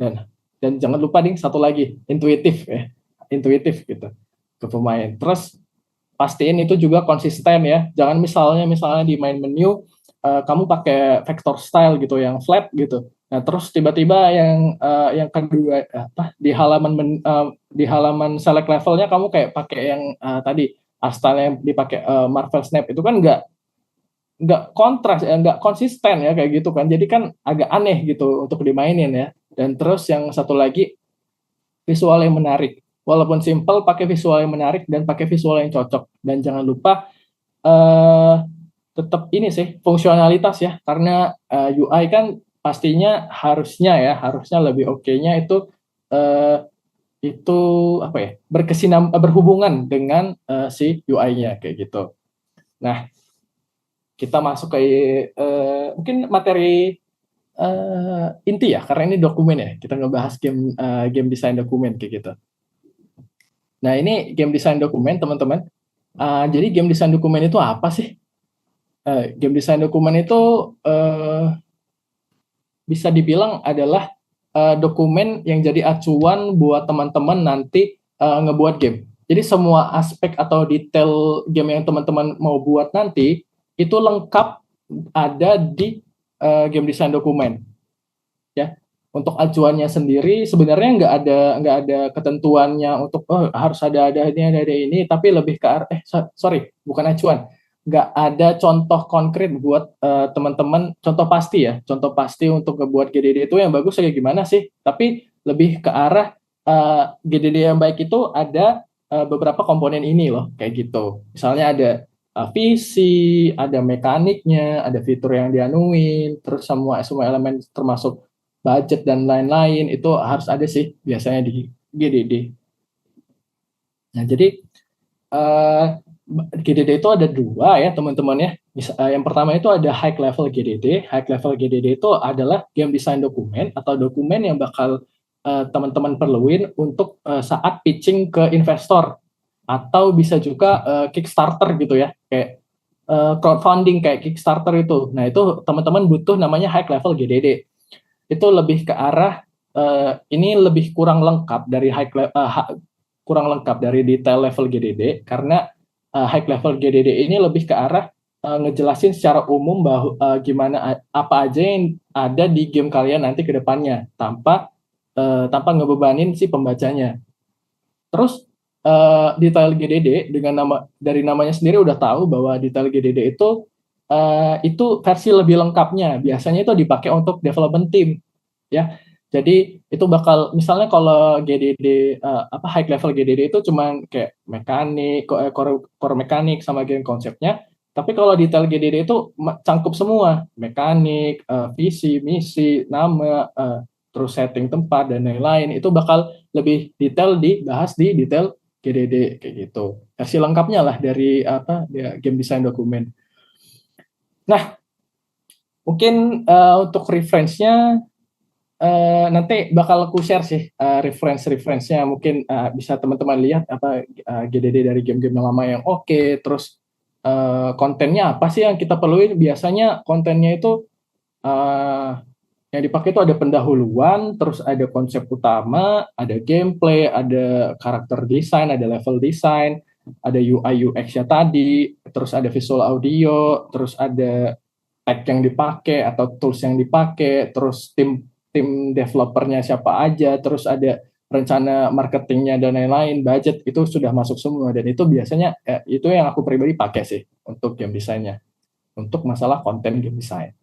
Dan jangan lupa nih satu lagi, intuitif ya. Intuitif gitu ke pemain. Terus pastiin itu juga konsisten ya. Jangan misalnya di main menu kamu pakai vector style gitu yang flat gitu. Nah, terus tiba-tiba yang kedua di halaman select levelnya kamu kayak pakai yang tadi style yang dipakai Marvel Snap, itu kan nggak kontras ya, nggak konsisten ya kayak gitu kan. Jadi kan agak aneh gitu untuk dimainin ya. Dan terus yang satu lagi, visual yang menarik. Walaupun simple, pakai visual yang menarik dan pakai visual yang cocok. Dan jangan lupa tetap ini sih fungsionalitas ya, karena UI kan pastinya harusnya lebih oke-nya itu apa ya, berhubungan dengan si UI-nya kayak gitu. Nah, kita masuk ke mungkin materi inti ya, karena ini dokumen ya, kita ngebahas game design dokumen kayak gitu. Nah, ini game design dokumen teman-teman. Jadi game design dokumen itu apa sih? Game design dokumen itu bisa dibilang adalah dokumen yang jadi acuan buat teman-teman nanti ngebuat game. Jadi semua aspek atau detail game yang teman-teman mau buat nanti itu lengkap ada di game design dokumen. Ya. Untuk acuannya sendiri sebenarnya nggak ada ketentuannya untuk harus ada ini, tapi lebih ke arah sorry, bukan acuan, nggak ada contoh konkret buat teman-teman, contoh pasti untuk ngebuat GDD itu yang bagus kayak gimana sih, tapi lebih ke arah GDD yang baik itu ada beberapa komponen ini loh, kayak gitu. Misalnya ada visi, ada mekaniknya, ada fitur yang dianuin, terus semua elemen termasuk budget dan lain-lain itu harus ada sih biasanya di GDD. Nah, jadi GDD itu ada dua ya teman-teman ya. Yang pertama itu ada high level GDD. High level GDD itu adalah game design dokumen atau dokumen yang bakal teman-teman perluin untuk saat pitching ke investor atau bisa juga Kickstarter gitu ya, kayak crowdfunding kayak Kickstarter itu. Nah, itu teman-teman butuh namanya high level GDD. Itu lebih ke arah ini lebih kurang lengkap dari kurang lengkap dari detail level GDD, karena high level GDD ini lebih ke arah ngejelasin secara umum bahwa gimana apa aja yang ada di game kalian nanti ke depannya tanpa ngebebanin si pembacanya. Terus detail GDD dari namanya sendiri udah tahu bahwa detail GDD itu versi lebih lengkapnya. Biasanya itu dipakai untuk development team, ya. Jadi itu bakal, misalnya kalau GDD high level GDD itu cuman kayak mekanik, core mekanik sama game konsepnya. Tapi kalau detail GDD itu cangkup semua, mekanik, visi, misi, nama, terus setting tempat dan lain-lain. Itu bakal lebih detail dibahas di detail GDD kayak gitu. Versi lengkapnya lah dari game design dokumen. Nah, mungkin untuk reference-nya nanti bakal aku share sih reference-nya, mungkin bisa teman-teman lihat GDD dari game-game lama yang oke, terus kontennya apa sih yang kita perluin. Biasanya kontennya itu yang dipakai itu ada pendahuluan, terus ada konsep utama, ada gameplay, ada karakter design, ada level design, ada UI UX-nya tadi, terus ada visual audio, terus ada tag yang dipakai atau tools yang dipakai, terus tim developernya siapa aja, terus ada rencana marketingnya dan lain-lain, budget itu sudah masuk semua. Dan itu biasanya itu yang aku pribadi pakai sih untuk game desainnya, untuk masalah konten game design.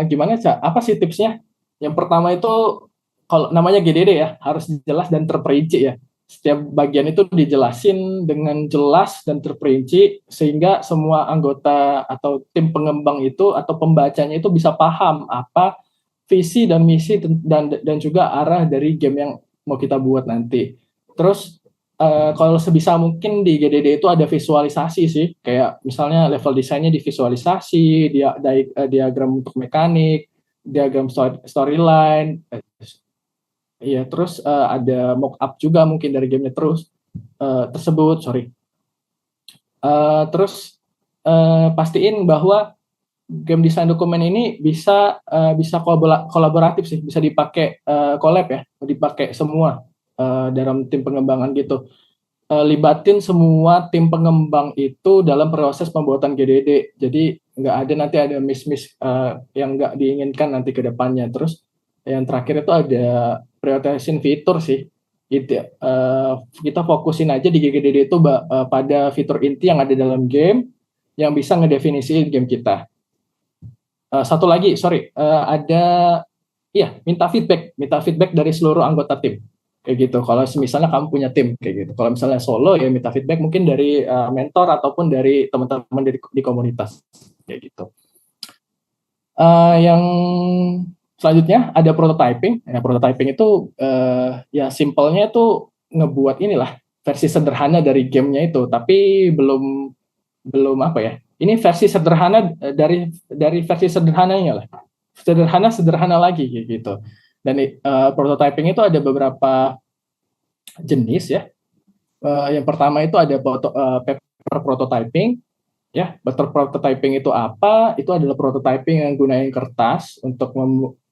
Gimana Cak? Apa sih tipsnya? Yang pertama itu, kalau namanya GDD ya, harus jelas dan terperinci ya. Setiap bagian itu dijelasin dengan jelas dan terperinci sehingga semua anggota atau tim pengembang itu atau pembacanya itu bisa paham apa visi dan misi dan juga arah dari game yang mau kita buat nanti. Terus kalau sebisa mungkin di GDD itu ada visualisasi sih, kayak misalnya level desainnya divisualisasi, diagram untuk mekanik, diagram storyline, iya, terus ada mock-up juga mungkin dari gamenya tersebut, sorry. Terus pastiin bahwa game design dokumen ini bisa kolaboratif sih, bisa dipakai collab ya, dipakai semua dalam tim pengembangan gitu. Libatin semua tim pengembang itu dalam proses pembuatan GDD. Jadi nggak ada nanti ada miss yang nggak diinginkan nanti ke depannya. Terus yang terakhir itu ada prioritasiin fitur sih. Kita fokusin aja di GDD itu pada fitur inti yang ada dalam game yang bisa ngedefinisiin game kita. Satu lagi, sorry, minta feedback dari seluruh anggota tim. Kayak gitu. Kalau misalnya kamu punya tim kayak gitu. Kalau misalnya solo ya minta feedback mungkin dari mentor ataupun dari teman-teman di komunitas kayak gitu. Yang selanjutnya ada prototyping. Ya, prototyping itu ya simpelnya itu ngebuat inilah versi sederhana dari gamenya itu, tapi belum apa ya? Ini versi sederhana dari versi sederhananya lah. Sederhana lagi kayak gitu. Dan prototyping itu ada beberapa jenis ya. Yang pertama itu ada paper prototyping. Ya, paper prototyping itu apa? Itu adalah prototyping yang gunain kertas untuk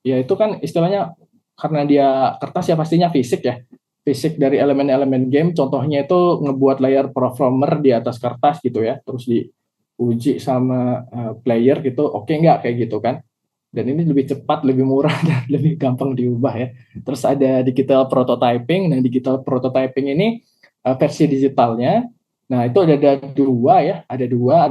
ya itu kan istilahnya karena dia kertas ya pastinya fisik ya. Fisik dari elemen-elemen game. Contohnya itu ngebuat layer performer di atas kertas gitu ya. Terus diuji sama player gitu. Oke nggak kayak gitu kan? dan ini lebih cepat, lebih murah dan lebih gampang diubah ya. Terus ada digital prototyping. Nah, digital prototyping ini versi digitalnya. Nah, itu ada dua ya, ada dua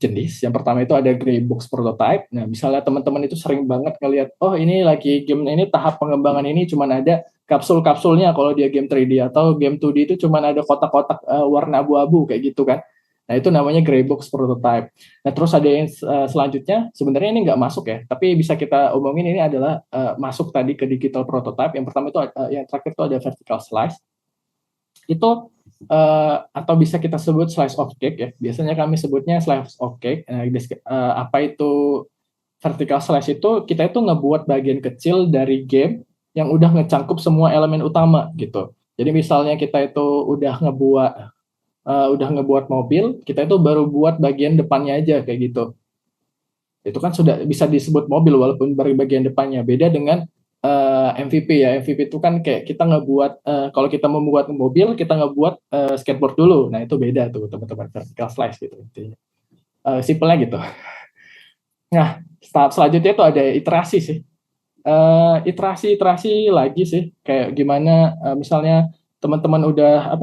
jenis. Yang pertama itu ada gray box prototype. Nah, misalnya teman-teman itu sering banget ngelihat, oh ini lagi game ini tahap pengembangan ini cuman ada kapsul-kapsulnya kalau dia game 3D, atau game 2D itu cuman ada kotak-kotak warna abu-abu kayak gitu kan. Nah, itu namanya gray box prototype. Nah, terus ada yang selanjutnya, sebenarnya ini nggak masuk ya, tapi bisa kita omongin ini adalah masuk tadi ke digital prototype. Yang pertama itu, yang terakhir itu ada vertical slice. Itu atau bisa kita sebut slice of cake ya. Biasanya kami sebutnya slice of cake. Apa itu vertical slice itu? Kita itu ngebuat bagian kecil dari game yang udah ngecangkup semua elemen utama gitu. Jadi misalnya kita itu udah ngebuat mobil, kita itu baru buat bagian depannya aja kayak gitu. Itu kan sudah bisa disebut mobil walaupun baru bagian depannya. Beda dengan MVP ya. MVP itu kan kayak kita ngebuat, kalau kita membuat mobil, kita ngebuat skateboard dulu. Nah, itu beda tuh teman-teman, vertical slice gitu intinya. Simpelnya gitu. Nah, tahap selanjutnya itu ada iterasi sih. Iterasi lagi sih. Kayak gimana misalnya teman-teman udah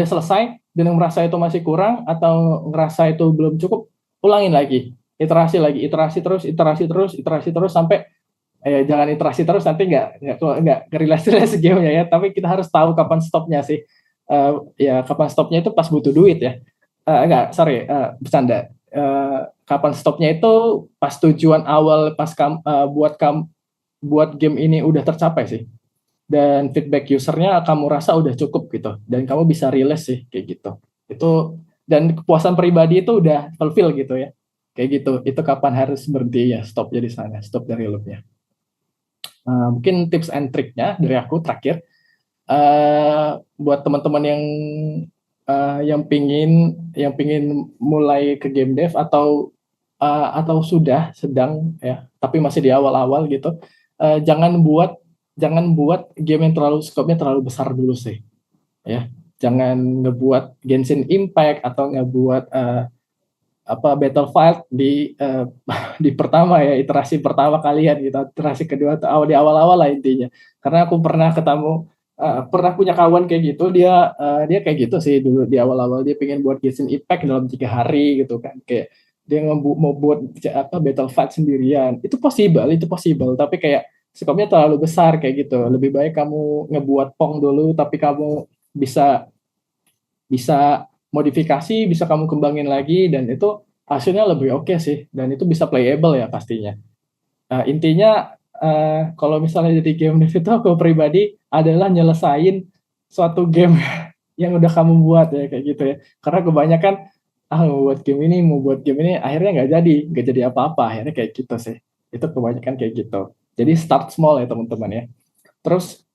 selesai dan merasa itu masih kurang atau ngerasa itu belum cukup, ulangin lagi. Iterasi terus sampai jangan iterasi terus, nanti nggak relasi gamenya ya, tapi kita harus tahu kapan stopnya sih. Ya kapan stopnya itu pas butuh duit ya. Bercanda. Kapan stopnya itu pas tujuan awal buat game ini udah tercapai sih, dan feedback usernya kamu rasa udah cukup gitu, dan kamu bisa rilis sih kayak gitu. Itu dan kepuasan pribadi itu udah fulfill gitu ya. Kayak gitu, itu kapan harus berhenti ya, stop di sana, stop dari loopnya. Mungkin tips and triknya dari aku terakhir, buat teman-teman yang pingin mulai ke game dev atau sedang ya, tapi masih di awal-awal gitu, jangan buat game yang skopnya terlalu besar dulu sih, ya. Jangan ngebuat Genshin Impact atau ngebuat Battlefield di pertama ya, iterasi pertama kalian gitu, iterasi kedua atau di awal-awal lah intinya. Karena aku pernah pernah punya kawan kayak gitu, dia kayak gitu sih dulu di awal-awal, dia pengen buat Genshin Impact dalam 3 hari gitu kan, kayak dia mau buat Battlefield sendirian. Itu possible, tapi kayak skopnya terlalu besar kayak gitu. Lebih baik kamu ngebuat Pong dulu, tapi kamu bisa modifikasi, bisa kamu kembangin lagi, dan itu hasilnya lebih oke sih, dan itu bisa playable ya pastinya. Intinya kalau misalnya jadi game dev itu, aku pribadi adalah nyelesain suatu game yang udah kamu buat ya kayak gitu ya. Karena kebanyakan mau buat game ini akhirnya nggak jadi apa-apa, akhirnya kayak gitu sih. Itu kebanyakan kayak gitu. Jadi start small ya teman-teman ya. Terus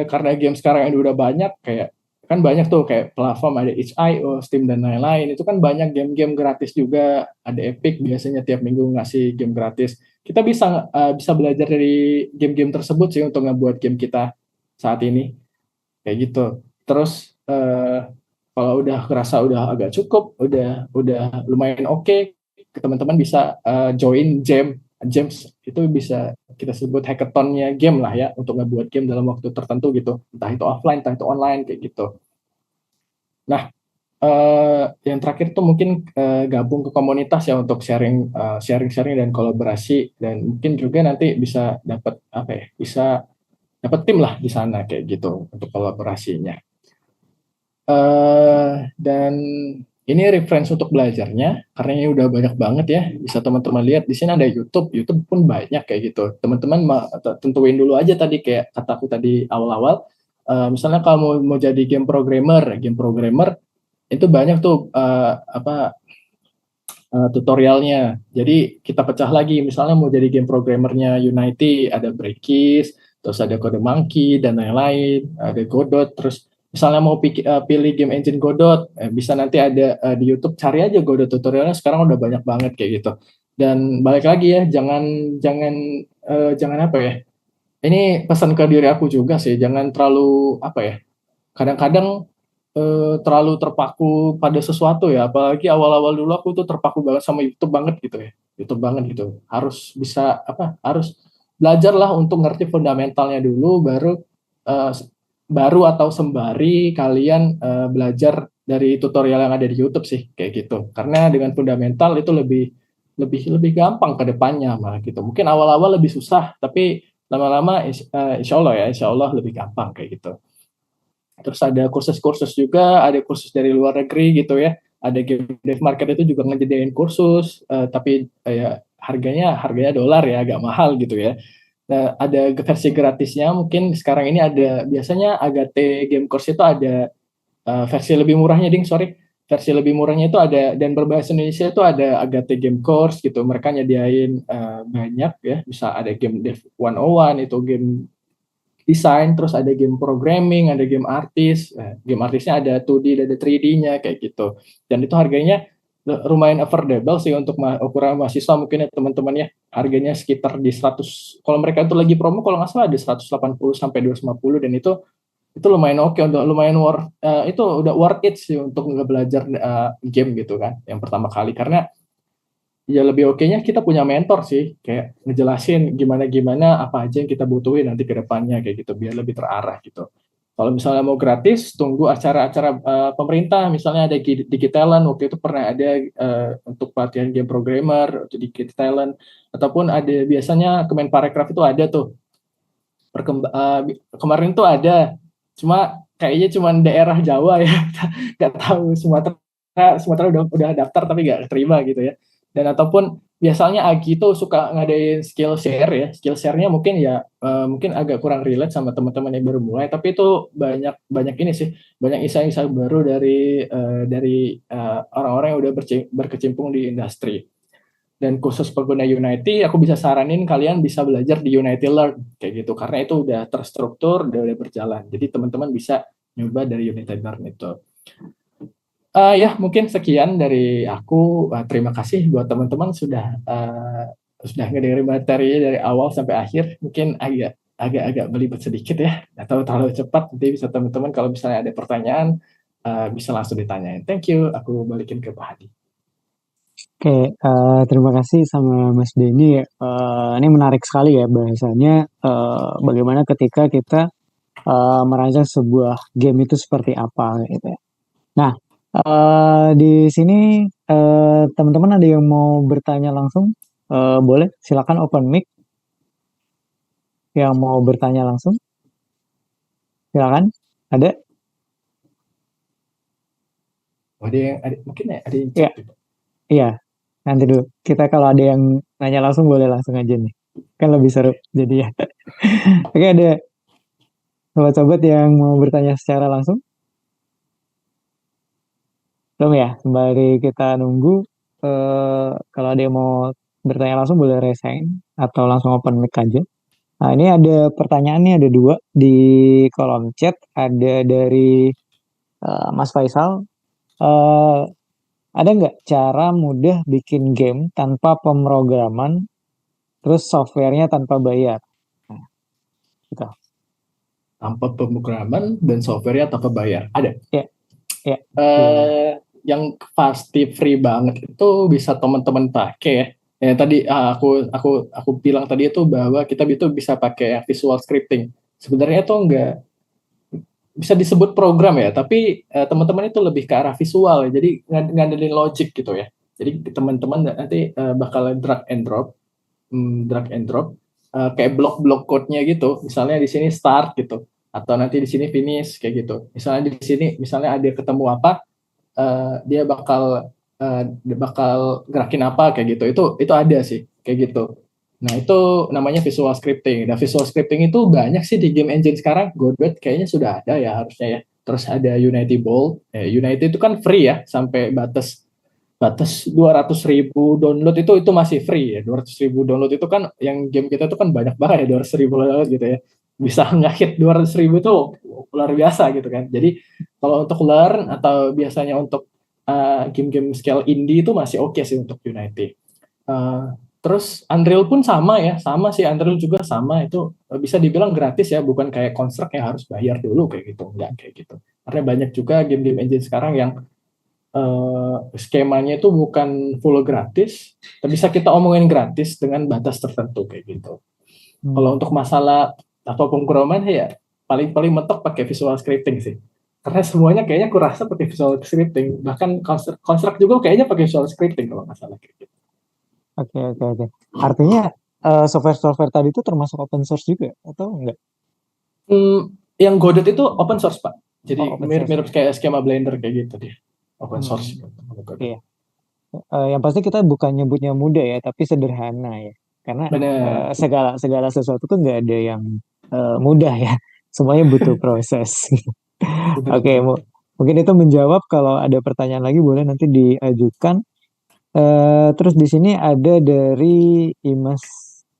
karena game sekarang yang udah banyak, kayak kan banyak tuh kayak platform, ada itch.io, Steam dan lain-lain, itu kan banyak game-game gratis juga, ada Epic biasanya tiap minggu ngasih game gratis. Kita bisa belajar dari game-game tersebut sih untuk ngebuat game kita saat ini kayak gitu. Terus kalau udah kerasa udah agak cukup, udah lumayan oke, teman-teman bisa join James, itu bisa kita sebut hackathonnya game lah ya, untuk ngebuat game dalam waktu tertentu gitu, entah itu offline, entah itu online kayak gitu. Nah, yang terakhir tuh mungkin gabung ke komunitas ya, untuk sharing dan kolaborasi, dan mungkin juga nanti bisa dapat bisa dapat tim lah di sana kayak gitu untuk kolaborasinya. Dan ini reference untuk belajarnya, karena ini udah banyak banget ya, bisa teman-teman lihat di sini ada YouTube pun banyak kayak gitu. Teman-teman tentuin dulu aja tadi, kayak kataku tadi awal-awal, misalnya kalau mau jadi game programmer itu banyak tuh tutorialnya. Jadi kita pecah lagi, misalnya mau jadi game programmernya Unity, ada Breakis, terus ada CodeMonkey dan lain-lain, ada Godot. Terus misalnya mau pilih game engine Godot, bisa nanti ada di YouTube, cari aja Godot tutorialnya, sekarang udah banyak banget kayak gitu. Dan balik lagi ya, jangan apa ya, ini pesan ke diri aku juga sih, jangan terlalu kadang-kadang terlalu terpaku pada sesuatu ya, apalagi awal-awal dulu aku tuh terpaku banget sama YouTube banget gitu ya, YouTube banget gitu. Harus bisa harus belajar lah untuk ngerti fundamentalnya dulu, eh, baru atau sembari kalian belajar dari tutorial yang ada di YouTube sih kayak gitu. Karena dengan fundamental itu lebih lebih lebih gampang ke depannya malah gitu. Mungkin awal-awal lebih susah, tapi lama-lama insya Allah lebih gampang kayak gitu. Terus ada kursus-kursus juga, ada kursus dari luar negeri gitu ya. Ada game dev market itu juga ngejadiin kursus, tapi ya harganya dolar ya, agak mahal gitu ya. Nah, ada versi gratisnya, mungkin sekarang ini ada biasanya Agate Game Course itu ada versi lebih murahnya, sorry. Versi lebih murahnya itu ada, dan berbahasa Indonesia itu ada Agate Game Course gitu. Mereka nyediain banyak ya, bisa ada game dev 101, itu game desain, terus ada game programming, ada game artis. Game artisnya ada 2D, ada 3D-nya kayak gitu. Dan itu harganya lumayan affordable sih untuk ukuran mahasiswa mungkin ya teman-teman ya. Harganya sekitar di 100. Kalau mereka itu lagi promo kalau nggak salah ada 180 sampai 250, dan itu lumayan oke, untuk lumayan itu udah worth it sih untuk belajar game gitu kan yang pertama kali. Karena ya lebih oke-nya kita punya mentor sih, kayak ngejelasin gimana apa aja yang kita butuhin nanti ke depannya kayak gitu, biar lebih terarah gitu. Kalau misalnya mau gratis, tunggu acara-acara pemerintah, misalnya ada Digitalent, waktu itu pernah ada untuk pelatihan game programmer, untuk Digitalent, ataupun ada biasanya Kemenparekraf itu ada tuh, kemarin tuh ada, cuma kayaknya cuma daerah Jawa ya, nggak tahu Sumatera udah daftar tapi nggak terima gitu ya. Dan ataupun biasanya Agi itu suka ngadain skill share ya, skill share-nya mungkin ya mungkin agak kurang relate sama teman-teman yang baru mulai, tapi itu banyak ini sih, banyak insight-insight baru dari orang-orang yang udah berkecimpung di industri. Dan khusus pengguna Unity, aku bisa saranin kalian bisa belajar di Unity Learn kayak gitu, karena itu udah terstruktur, udah berjalan. Jadi teman-teman bisa nyoba dari Unity Learn itu. Ya mungkin sekian dari aku. Terima kasih buat teman-teman sudah ngedengerin materinya dari awal sampai akhir. Mungkin agak belibet sedikit ya, atau terlalu cepat. Nanti bisa teman-teman kalau misalnya ada pertanyaan bisa langsung ditanyain. Thank you. Aku balikin ke Pak Hadi. Oke, terima kasih sama Mas Denny. Ini menarik sekali ya bahasanya, bagaimana ketika kita merancang sebuah game itu seperti apa gitu ya. Nah, di sini teman-teman ada yang mau bertanya langsung? Boleh, silakan open mic. Yang mau bertanya langsung, silakan. Ada? Mungkin ada yang Ya. Iya, nanti dulu. Kita kalau ada yang nanya langsung boleh langsung aja nih. Kan lebih seru jadi ya. Oke, ada sobat-sobat yang mau bertanya secara langsung? Belum ya? Sembari kita nunggu, kalau ada yang mau bertanya langsung boleh raise hand atau langsung open mic aja. Nah, ini ada pertanyaan nih, ada dua di kolom chat. Ada dari Mas Faisal. Ada nggak cara mudah bikin game tanpa pemrograman, terus softwarenya tanpa bayar? Nah, gitu. Tanpa pemrograman dan softwarenya tanpa bayar. Ada. Ya. Yang pasti free banget itu bisa teman-teman pakai ya. Tadi aku bilang tadi itu bahwa kita itu bisa pakai visual scripting. Sebenarnya itu enggak bisa disebut program ya, tapi teman-teman itu lebih ke arah visual ya. Jadi ngandelin logic gitu ya. Jadi teman-teman nanti bakal drag and drop kayak blok-blok code-nya gitu. Misalnya di sini start gitu, atau nanti di sini finish kayak gitu. Misalnya di sini misalnya ada ketemu apa, dia bakal gerakin apa kayak gitu. Itu ada sih kayak gitu. Nah, itu namanya visual scripting. Nah, visual scripting itu banyak sih di game engine sekarang. Godot kayaknya sudah ada ya harusnya ya. Terus ada Unity Bolt. Unity itu kan free ya, sampai batas 200.000 download itu masih free ya. 200.000 download itu kan yang game kita itu kan banyak banget ya, 200.000 download gitu ya. Bisa ngehit 200.000 itu luar biasa gitu kan. Jadi kalau untuk learn atau biasanya untuk game-game scale indie itu masih oke sih untuk Unity. Terus Unreal pun sama sih, Unreal juga sama, itu bisa dibilang gratis ya, bukan kayak Construct yang harus bayar dulu kayak gitu, enggak kayak gitu. Karena banyak juga game-game engine sekarang yang skemanya itu bukan full gratis, tapi bisa kita omongin gratis dengan batas tertentu kayak gitu. Kalau untuk masalah atau pemrograman ya paling mentok pakai visual scripting sih. Karena semuanya kayaknya aku rasa pakai visual scripting, bahkan construct juga kayaknya pakai visual scripting kalau nggak salah kayak gitu. Oke. Artinya software tadi itu termasuk open source juga atau enggak? Yang Godot itu open source, Pak. Jadi open mirip kayak skema Blender kayak gitu dia. Open source. Iya. Yang pasti kita bukan nyebutnya mudah ya, tapi sederhana ya. Karena segala sesuatu tuh nggak ada yang mudah ya. Semuanya butuh proses. Oke, mungkin itu menjawab. Kalau ada pertanyaan lagi boleh nanti diajukan. Terus di sini ada dari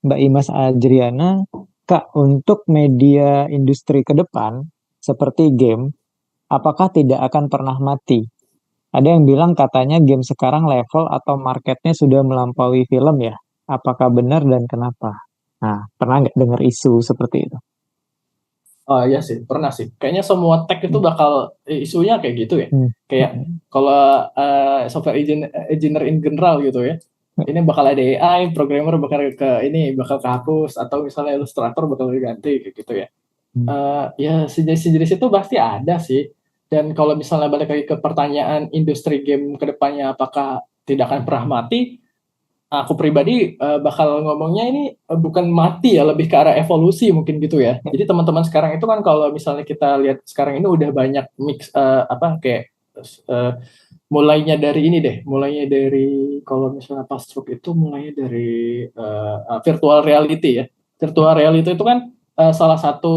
Mbak Imas Adriana, Kak, untuk media industri ke depan seperti game, apakah tidak akan pernah mati? Ada yang bilang katanya game sekarang level atau marketnya sudah melampaui film ya. Apakah benar dan kenapa? Nah, pernah nggak dengar isu seperti itu? Oh iya sih, pernah sih. Kayaknya semua tech itu bakal isunya kayak gitu ya. Kayak kalau software engineer in general gitu ya. Ini bakal ada AI, programmer bakal kehapus, atau misalnya Illustrator bakal diganti kayak gitu ya. Ya sejenis itu pasti ada sih. Dan kalau misalnya balik lagi ke pertanyaan industri game kedepannya apakah tidak akan pernah mati, aku pribadi bakal ngomongnya ini bukan mati ya, lebih ke arah evolusi mungkin gitu ya. Jadi teman-teman sekarang itu kan kalau misalnya kita lihat sekarang ini udah banyak mix mulainya dari kalau misalnya pas stroke itu mulainya dari virtual reality ya. Virtual reality itu kan salah satu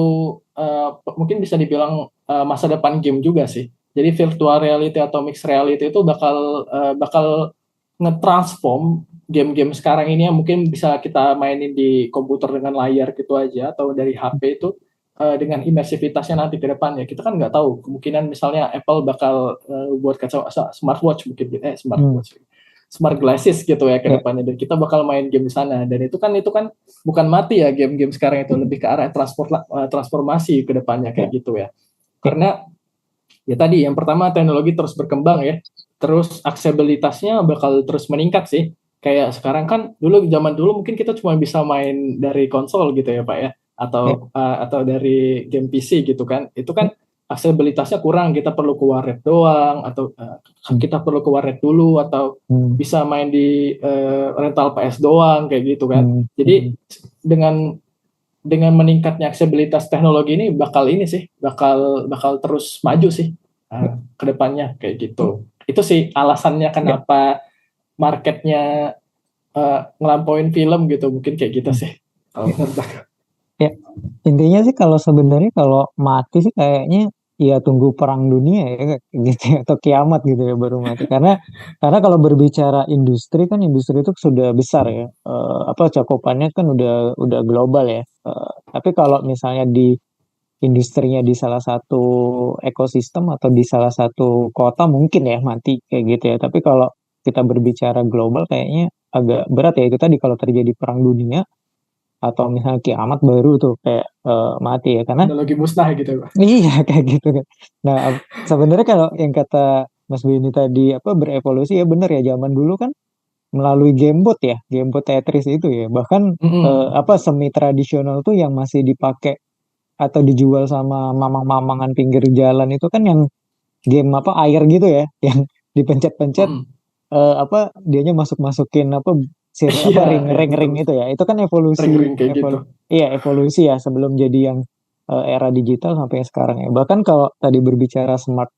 mungkin bisa dibilang masa depan game juga sih. Jadi virtual reality atau mixed reality itu bakal nge-transform game-game sekarang ini yang mungkin bisa kita mainin di komputer dengan layar gitu aja atau dari HP itu dengan imersivitasnya nanti ke depannya. Kita kan nggak tahu, kemungkinan misalnya Apple bakal buat smartwatch mungkin smart glasses gitu ya ke depannya, dan kita bakal main game di sana, dan itu kan bukan mati ya game-game sekarang, itu lebih ke arah transformasi ke depannya kayak gitu ya. Karena ya tadi yang pertama teknologi terus berkembang ya, terus aksesibilitasnya bakal terus meningkat sih. Kayak sekarang kan zaman dulu mungkin kita cuma bisa main dari konsol gitu ya Pak ya, atau dari game PC gitu kan. Itu kan aksesibilitasnya kurang, kita perlu ke warnet doang, atau kita perlu ke warnet dulu, atau bisa main di rental PS doang kayak gitu kan. Jadi dengan meningkatnya aksesibilitas teknologi ini bakal terus maju sih ke depannya kayak gitu. Itu sih alasannya kenapa marketnya ngelampauin film gitu, mungkin kayak gitu sih. Ya, intinya sih kalau sebenarnya kalau mati sih kayaknya ya tunggu perang dunia ya gitu ya, atau kiamat gitu ya baru mati. Karena kalau berbicara industri kan, industri itu sudah besar ya. Cakupannya kan udah global ya. Tapi kalau misalnya di industrinya di salah satu ekosistem atau di salah satu kota mungkin ya mati kayak gitu ya. Tapi kalau kita berbicara global kayaknya agak berat ya. Itu tadi kalau terjadi perang dunia atau misalnya kiamat baru tuh kayak mati ya, karena lagi musnah gitu Pak. Iya kayak gitu kan. Nah sebenarnya kalau yang kata Mas Benny tadi berevolusi ya bener ya, zaman dulu kan melalui gamebot ya, gamebot Tetris itu ya, bahkan semi tradisional tuh yang masih dipakai atau dijual sama mamang-mamangan pinggir jalan itu kan yang game air gitu ya, yang dipencet-pencet dianya masukin ring itu ya. Itu kan evolusi gitu. Iya, evolusi ya sebelum jadi yang era digital sampai sekarang ya. Bahkan kalau tadi berbicara smart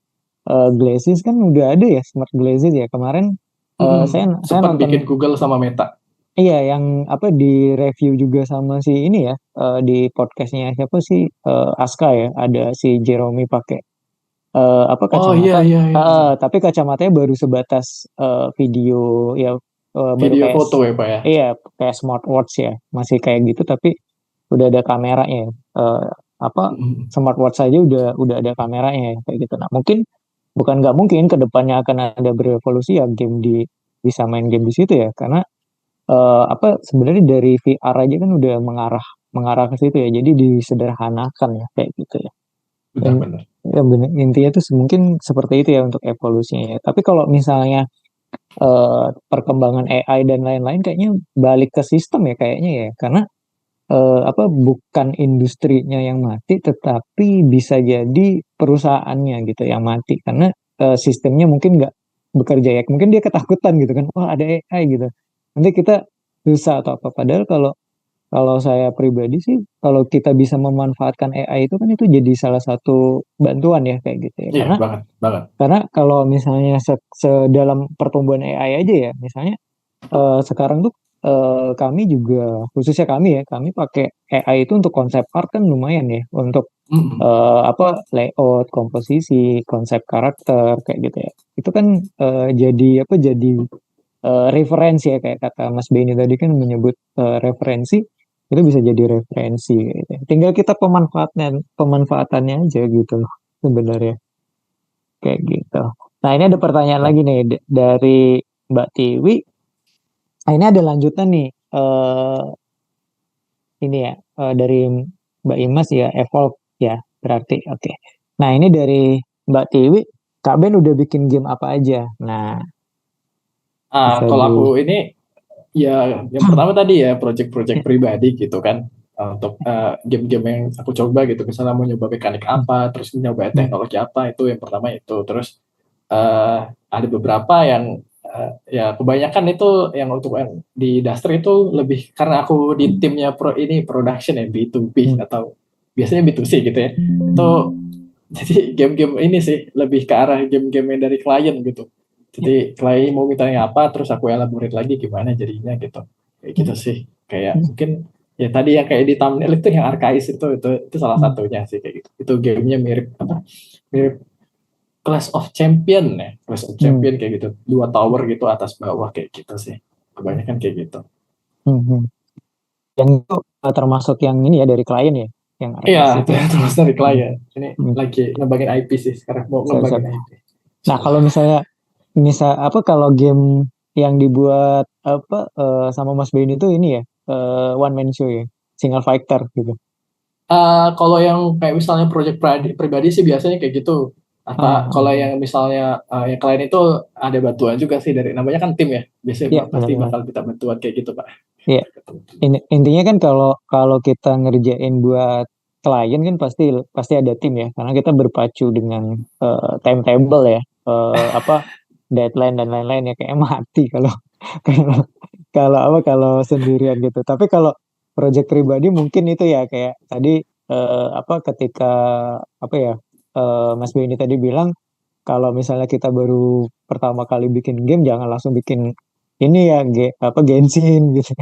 glasses kan udah ada ya smart glasses ya. Kemarin saya sempat nonton bikin Google sama Meta. Iya, yang di review juga sama si ini ya, di podcastnya siapa sih, Aska ya, ada si Jeremy pakai kacamata. Iya. Tapi kacamatanya baru sebatas video ya, baru video kayak foto ya Pak ya. Iya, kayak smartwatch ya, masih kayak gitu tapi udah ada kameranya. Smartwatch saja udah ada kameranya ya, kayak gitu. Nah mungkin bukan nggak mungkin kedepannya akan ada berevolusi ya game bisa main game di situ ya, karena sebenarnya dari VR aja kan udah mengarah ke situ ya, jadi disederhanakan ya kayak gitu ya. Benar. Ya bener, intinya tuh mungkin seperti itu ya untuk evolusinya ya. Tapi kalau misalnya perkembangan AI dan lain-lain kayaknya balik ke sistem ya kayaknya ya. Karena apa bukan industrinya yang mati, tetapi bisa jadi perusahaannya gitu yang mati karena sistemnya mungkin nggak bekerja ya. Mungkin dia ketakutan gitu kan, wah ada AI gitu. Nanti kita susah atau apa. Padahal kalau kalau saya pribadi sih, kalau kita bisa memanfaatkan AI itu kan itu jadi salah satu bantuan ya kayak gitu ya. Iya, Karena banget, banget. kalau misalnya sedalam pertumbuhan AI aja ya, misalnya sekarang tuh kami juga khususnya kami ya, kami pakai AI itu untuk konsep art kan lumayan ya, untuk Mm-mm. apa layout, komposisi, konsep karakter kayak gitu ya. Itu kan jadi apa jadi referensi ya kayak kata Mas Benny tadi kan menyebut referensi itu bisa jadi referensi gitu. Tinggal kita pemanfaatannya aja gitu loh sebenarnya kayak gitu. Nah ini ada pertanyaan Ya. lagi nih dari Mbak Tiwi. Nah, ini ada lanjutan nih ini ya dari Mbak Imas ya Evolve ya berarti oke. Nah ini dari Mbak Tiwi, Kak Ben udah bikin game apa aja? Nah bisa Kalau di aku ini ya yang pertama tadi ya project-project pribadi gitu kan. Untuk game-game yang aku coba gitu, misalnya mau nyoba mekanik apa, terus nyoba teknologi apa, itu yang pertama itu. Terus ada beberapa yang ya kebanyakan itu yang untuk yang di Duster itu lebih karena aku di timnya production ya B2B atau biasanya B2C gitu ya. Itu jadi game-game ini sih lebih ke arah game-game yang dari klien gitu. Jadi klien mau mintanya apa, terus aku elaborate lagi gimana jadinya gitu. Kayak gitu sih. Kayak mungkin ya tadi yang kayak di thumbnail itu yang Archais itu salah satunya sih kayak gitu. Itu gamenya mirip apa? Mirip Clash of Champion ya. Clash of Champion kayak gitu. Dua tower gitu atas bawah kayak gitu sih. Kebanyakan kayak gitu. yang itu termasuk yang ini ya dari klien ya, yang Iya, RKS itu. terus dari Hmm. klien. Ini Hmm. lagi ngembangin IP sih sekarang mau Siap, siap. ngembangin IP. Nah kalau misalnya apa kalau game yang dibuat apa sama Mas Benny itu ini ya one man show ya, single fighter gitu. Kalau yang kayak misalnya project pribadi sih biasanya kayak gitu. Apa Ah, kalau yang misalnya yang klien itu ada bantuan juga sih dari namanya kan tim ya. Biasanya ya pasti benar-benar. bakal kita bantuan kayak gitu, Pak. Ya, intinya kan kalau kalau kita ngerjain buat klien kan pasti pasti ada tim ya, karena kita berpacu dengan timetable ya, apa deadline dan lain-lain ya kayak mati kalau kalau kalau apa kalau sendirian gitu. Tapi kalau project pribadi mungkin itu ya kayak tadi apa ketika apa ya Mas Benny tadi bilang kalau misalnya kita baru pertama kali bikin game jangan langsung bikin ini ya apa Genshin gitu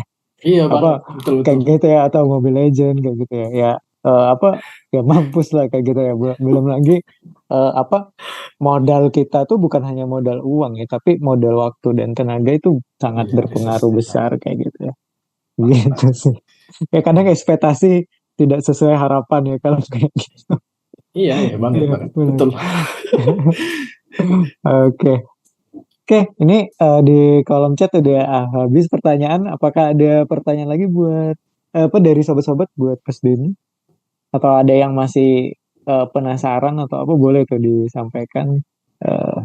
Iya apa banget, betul kayak betul. gitu ya atau Mobile Legend kayak gitu ya ya apa ya mampus lah kayak gitu ya belum lagi apa modal kita tuh bukan hanya modal uang ya tapi modal waktu dan tenaga itu sangat Iya, berpengaruh resource-nya besar banget. kayak gitu ya Banget. gitu sih ya kadang ekspektasi tidak sesuai harapan ya kalau kayak gitu. Iya, iya banget Iya, banget. benar. Betul. Oke. Oke, ini di kolom chat udah habis pertanyaan. Apakah ada pertanyaan lagi buat apa dari sobat-sobat buat Mas Denny? Atau ada yang masih penasaran atau apa boleh tuh disampaikan? Eh,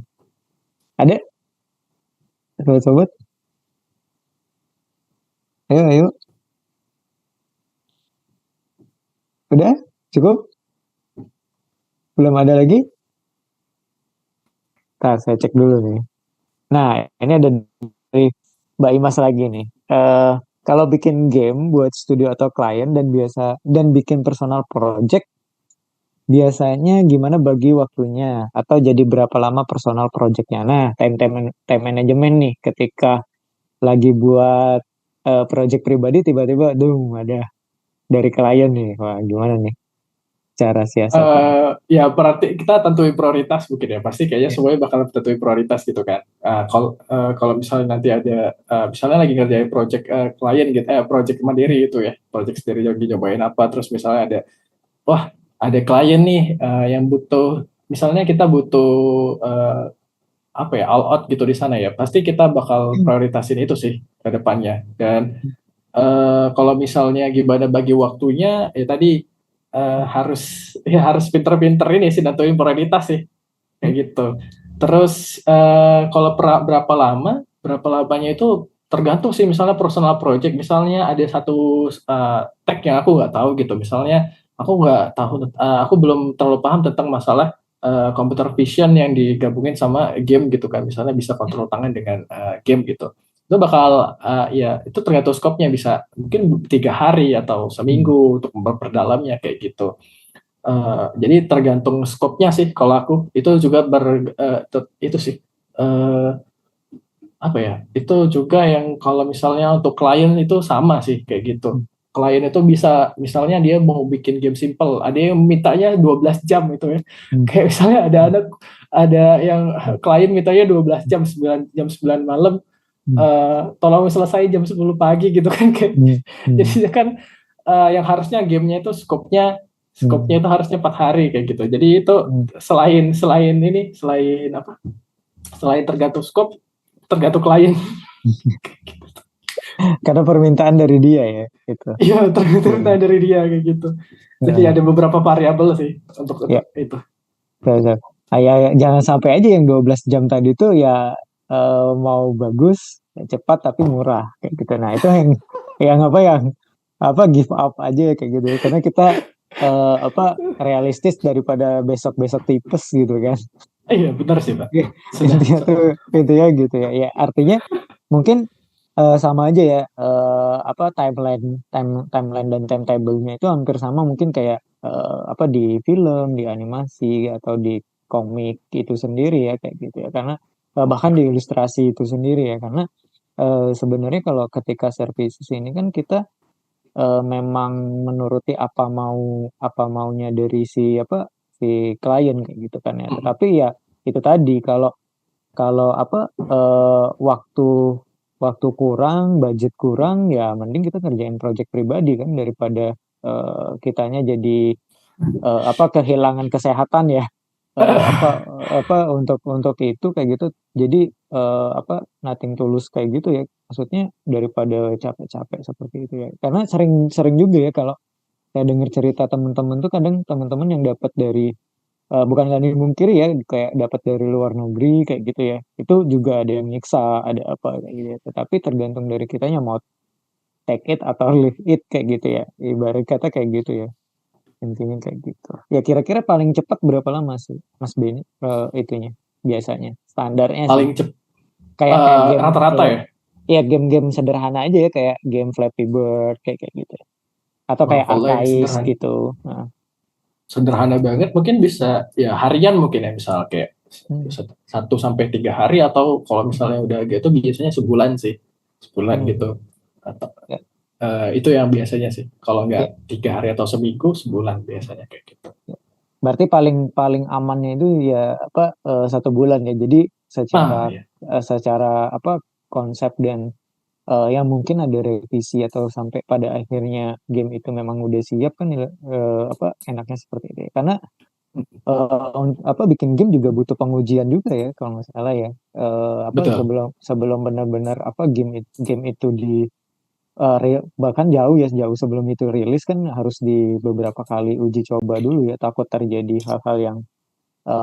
ada sobat-sobat? Ayo, ayo. Udah? Cukup? Belum ada lagi? Ntar saya cek dulu nih. Nah, ini ada dari Mbak Imas lagi nih. Kalau bikin game buat studio atau klien dan bikin personal project biasanya gimana bagi waktunya atau jadi berapa lama personal projectnya? Nah, time management nih ketika lagi buat project pribadi tiba-tiba ada dari klien nih. Wah, gimana nih cara siasatnya? Ya berarti kita tentuin prioritas mungkin ya. Pasti kayaknya Ya, semuanya bakal tentuin prioritas gitu kan. Kalau misalnya nanti ada misalnya lagi ngerjain project klien gitu, project mandiri itu ya, project sendiri lagi nyobain apa, terus misalnya wah ada klien nih yang butuh, misalnya kita butuh apa ya, all out gitu di sana ya. Pasti kita bakal prioritasin itu sih ke depannya. Dan kalau misalnya gimana bagi waktunya, ya tadi harus pinter-pinter ini sih, nentuin prioritas sih kayak gitu. Terus kalau berapa lamanya itu tergantung sih, misalnya personal project, misalnya ada satu tag yang aku nggak tahu gitu, misalnya aku belum terlalu paham tentang masalah computer vision yang digabungin sama game gitu kan, misalnya bisa kontrol tangan dengan game gitu, itu bakal ya itu tergantung skopnya, bisa mungkin 3 hari atau seminggu untuk memperdalamnya kayak gitu. Jadi tergantung skopnya sih kalau aku, itu juga itu sih apa ya, itu juga yang kalau misalnya untuk klien itu sama sih kayak gitu. Klien itu bisa, misalnya dia mau bikin game simple, ada yang mintanya 12 jam itu ya. Kayak misalnya ada yang klien mintanya 12 jam, 9 malam, tolong selesai jam 10 pagi gitu kan kayak. Jadi kan yang harusnya gamenya itu skopnya itu harusnya 4 hari kayak gitu. Jadi itu selain tergantung skop, tergantung klien. Karena permintaan dari dia ya gitu. Iya, tergantung dari dia kayak gitu. Jadi ada beberapa variabel sih untuk itu. Ya, jangan sampai aja yang 12 jam tadi tuh ya mau bagus, cepat tapi murah kayak gitu. Nah, itu yang give up aja kayak gitu. Karena kita realistis daripada besok-besok tipes gitu kan. Iya, benar sih, Pak. Intinya gitu ya. Ya, artinya mungkin sama aja ya, timeline dan timetable-nya itu hampir sama, mungkin kayak di film, di animasi atau di komik itu sendiri ya kayak gitu ya. Karena bahkan di ilustrasi itu sendiri ya, karena sebenarnya kalau ketika services ini kan kita memang menuruti apa maunya dari si klien kayak gitu kan ya. Tetapi ya itu tadi, kalau waktu kurang, budget kurang, ya mending kita kerjain project pribadi kan, daripada kitanya jadi kehilangan kesehatan ya, untuk itu kayak gitu. Jadi nothing tulus kayak gitu ya, maksudnya daripada capek-capek seperti itu ya. Karena sering juga ya kalau saya dengar cerita teman-teman tuh, kadang teman-teman yang dapat dari bukan nggak dimungkiri ya, kayak dapat dari luar negeri kayak gitu ya, itu juga ada yang nyiksa, ada apa kayak gitu ya. Tetapi tergantung dari kitanya mau take it atau leave it kayak gitu ya, ibarat kata kayak gitu ya, intinya kayak gitu ya. Kira-kira paling cepat berapa lama sih Mas Beni itunya biasanya standarnya sih, Paling cepat kayak game rata-rata ya. Ya game-game sederhana aja ya, kayak game Flappy Bird kayak gitu ya. Atau kayak Kalau yang Arkais gitu. sederhana banget mungkin bisa ya harian mungkin ya, misal kayak 1 sampai 3 hari, atau kalau misalnya udah gitu biasanya sebulan gitu, atau itu yang biasanya sih, kalau nggak 3 hari atau seminggu, sebulan biasanya kayak gitu. Berarti paling amannya itu ya 1 bulan ya. Jadi secara konsep dan yang mungkin ada revisi atau sampai pada akhirnya game itu memang udah siap kan, enaknya seperti itu ya. Karena bikin game juga butuh pengujian juga ya kalau nggak salah ya. Sebelum benar-benar game itu bahkan jauh sebelum itu rilis kan, harus di beberapa kali uji coba dulu ya, takut terjadi hal-hal yang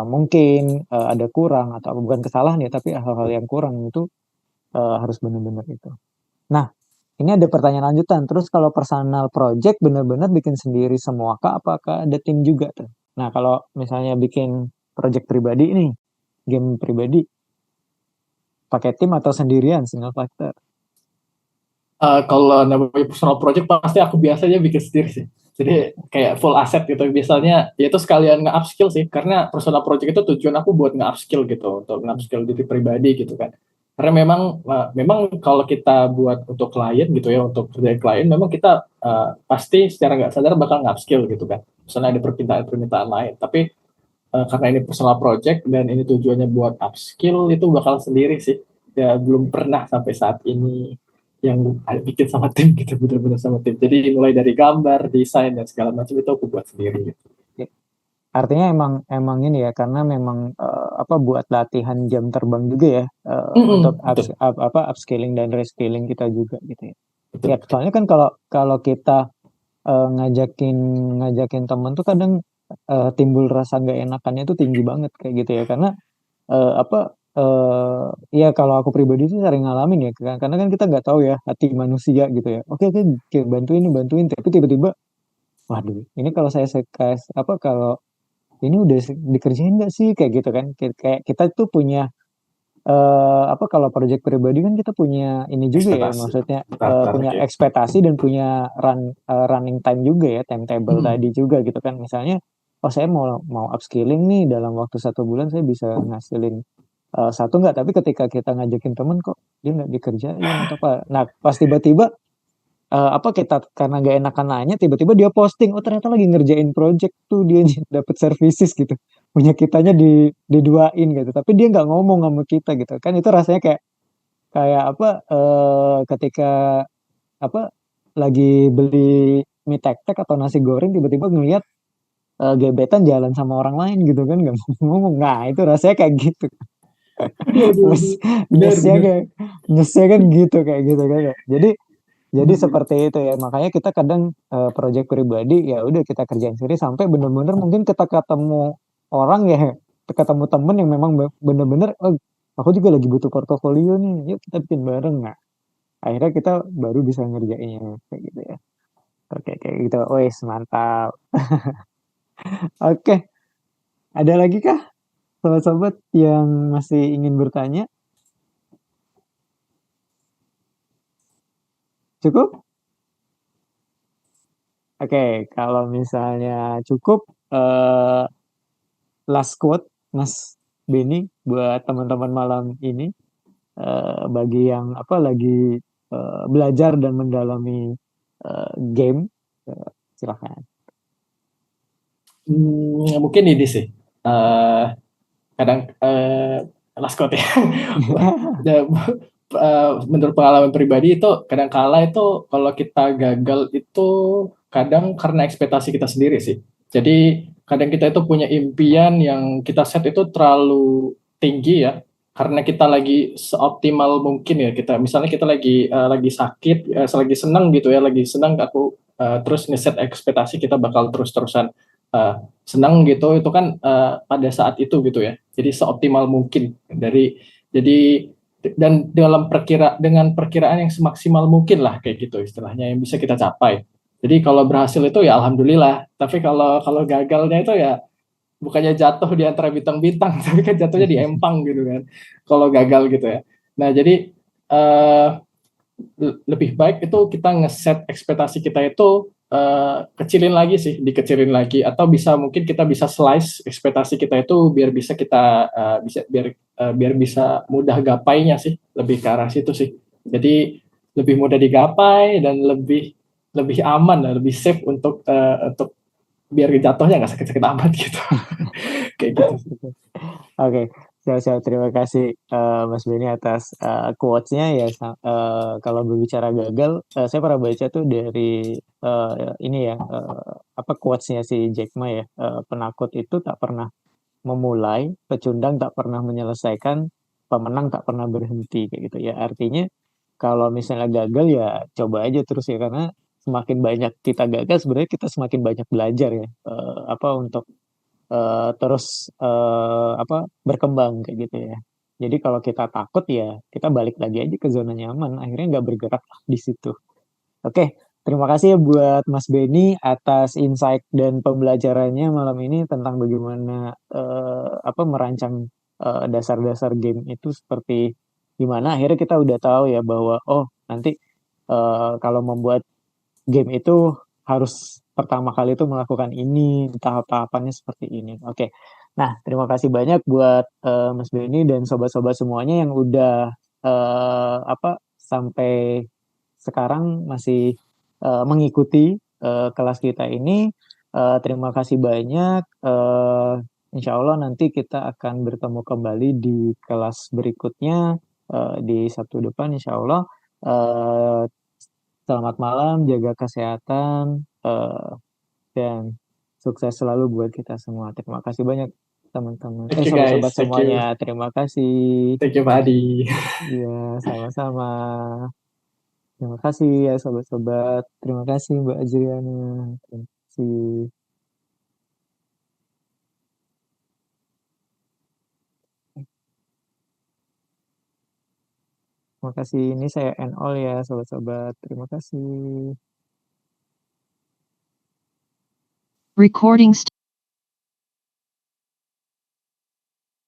mungkin ada kurang, atau bukan kesalahan ya, tapi hal-hal yang kurang itu harus benar-benar itu. Nah, ini ada pertanyaan lanjutan. Terus kalau personal project benar-benar bikin sendiri semua kah? Apakah ada tim juga tuh? Nah, kalau misalnya bikin project pribadi nih, game pribadi, pakai tim atau sendirian, single factor? Kalau namanya personal project pasti aku biasanya bikin sendiri sih. Jadi kayak full asset gitu. Biasanya ya itu sekalian nge-upskill sih. Karena personal project itu tujuan aku buat nge-upskill gitu. Untuk nge-upskill diri pribadi gitu kan. Karena memang kalau kita buat untuk klien gitu ya, untuk kerja klien, memang kita pasti secara nggak sadar bakal nge-upskill gitu kan. Misalnya ada permintaan lain. Tapi karena ini personal project dan ini tujuannya buat upskill, itu bakal sendiri sih. Ya belum pernah sampai saat ini yang bikin sama tim gitu, bener-bener sama tim. Jadi mulai dari gambar, desain dan segala macam itu aku buat sendiri gitu. Artinya emang ini ya, karena memang buat latihan jam terbang juga ya, untuk upscaling dan reskilling kita juga gitu ya. Betul. Ya soalnya kan kalau kita ngajakin temen tuh kadang timbul rasa nggak enakannya tuh tinggi banget kayak gitu ya, karena ya kalau aku pribadi sih sering ngalamin ya, karena kan kita nggak tahu ya hati manusia gitu ya. Oke oke, bantuin, tapi tiba-tiba, waduh, ini kalau saya kasih apa, kalau ini udah dikerjain nggak sih kayak gitu kan. Kayak kita tuh punya kalau project pribadi kan kita punya ini juga ya, Ekspektasi. maksudnya punya Target. ekspektasi dan punya running time juga ya, timetable tadi juga gitu kan. Misalnya, oh saya mau upskilling nih dalam waktu 1 bulan saya bisa ngasilin satu nggak, tapi ketika kita ngajakin temen kok dia nggak dikerjain atau apa. Nah pas tiba-tiba kita karena nggak enakan nanya, tiba-tiba dia posting, oh ternyata lagi ngerjain project tuh dia dapat services gitu, punya kitanya diduain gitu, tapi dia nggak ngomong sama kita gitu kan. Itu rasanya kayak kayak apa ketika apa lagi beli mie tek-tek atau nasi goreng, tiba-tiba ngelihat gebetan jalan sama orang lain gitu kan, nggak mau ngomong. Nah itu rasanya kayak gitu. Waduh, Nyes, waduh. Benar, nyesnya benar. kayak nyesnya kan gitu, kayak gitu kan ya. Jadi seperti itu ya, makanya kita kadang project pribadi ya udah kita kerjain sendiri sampai bener-bener mungkin kita ketemu orang ya, ketemu temen yang memang bener-bener, oh aku juga lagi butuh portofolio nih, yuk kita bikin bareng. Nah akhirnya kita baru bisa ngerjainnya kayak gitu ya. Oke kayak gitu, wes mantap. Oke, ada lagi kah sobat-sobat yang masih ingin bertanya? Cukup? Oke, kalau misalnya cukup, eh last quote Mas Beni buat teman-teman malam ini, bagi yang lagi belajar dan mendalami game, silakan. Mungkin ini sih. Eh kadang last quote ya. Menurut pengalaman pribadi itu kadang kala itu kalau kita gagal itu kadang karena ekspektasi kita sendiri sih. Jadi kadang kita itu punya impian yang kita set itu terlalu tinggi ya, karena kita lagi seoptimal mungkin ya, kita misalnya kita lagi sakit, lagi senang gitu ya, lagi senang aku terus ngeset ekspektasi kita bakal terus-terusan uh, senang gitu, itu kan pada saat itu gitu ya. Jadi seoptimal mungkin jadi dan dengan perkiraan yang semaksimal mungkin lah kayak gitu istilahnya yang bisa kita capai. Jadi kalau berhasil itu ya alhamdulillah. Tapi kalau kalau gagalnya itu ya bukannya jatuh di antara bintang-bintang, tapi kan jatuhnya di empang gitu kan. Kalau gagal gitu ya. Nah jadi uh, lebih baik itu kita ngeset ekspektasi kita itu kecilin lagi sih, dikecilin lagi, atau mungkin kita bisa slice ekspektasi kita itu biar bisa kita biar bisa mudah gapainya sih, lebih ke arah situ sih. Jadi lebih mudah digapai dan lebih lebih aman, lebih safe untuk biar jatuhnya nggak sakit-sakit amat gitu. Kayak gitu. Oke, siap-siap. Terima kasih Mas Beni atas quotes-nya ya. Kalau berbicara gagal, saya pernah baca tuh dari ini ya, quotes-nya si Jack Ma ya. Penakut itu tak pernah memulai, pecundang tak pernah menyelesaikan, pemenang tak pernah berhenti kayak gitu ya. Artinya kalau misalnya gagal ya coba aja terus ya, karena semakin banyak kita gagal sebenarnya kita semakin banyak belajar ya, untuk terus berkembang kayak gitu ya. Jadi kalau kita takut ya kita balik lagi aja ke zona nyaman, akhirnya nggak bergerak di situ. Oke, terima kasih ya buat Mas Beni atas insight dan pembelajarannya malam ini tentang bagaimana merancang dasar-dasar game itu seperti gimana. Akhirnya kita udah tahu ya bahwa oh nanti kalau membuat game itu harus pertama kali itu melakukan ini, tahap-tahapannya seperti ini. Oke. Nah, terima kasih banyak buat Mas Beni dan sobat-sobat semuanya yang udah sampai sekarang masih mengikuti kelas kita ini. Terima kasih banyak. Insya Allah nanti kita akan bertemu kembali di kelas berikutnya di Sabtu depan, Insya Allah. Selamat malam, jaga kesehatan, dan sukses selalu buat kita semua. Terima kasih banyak teman-teman. Thank you Sobat-sobat guys, semuanya, terima kasih. thank you Pak Hadi. Iya, sama-sama. Terima kasih ya sobat-sobat. Terima kasih Mbak Ajriana. Terima kasih. Terima kasih. Ini saya end all ya sobat-sobat. Terima kasih. Recording stopped.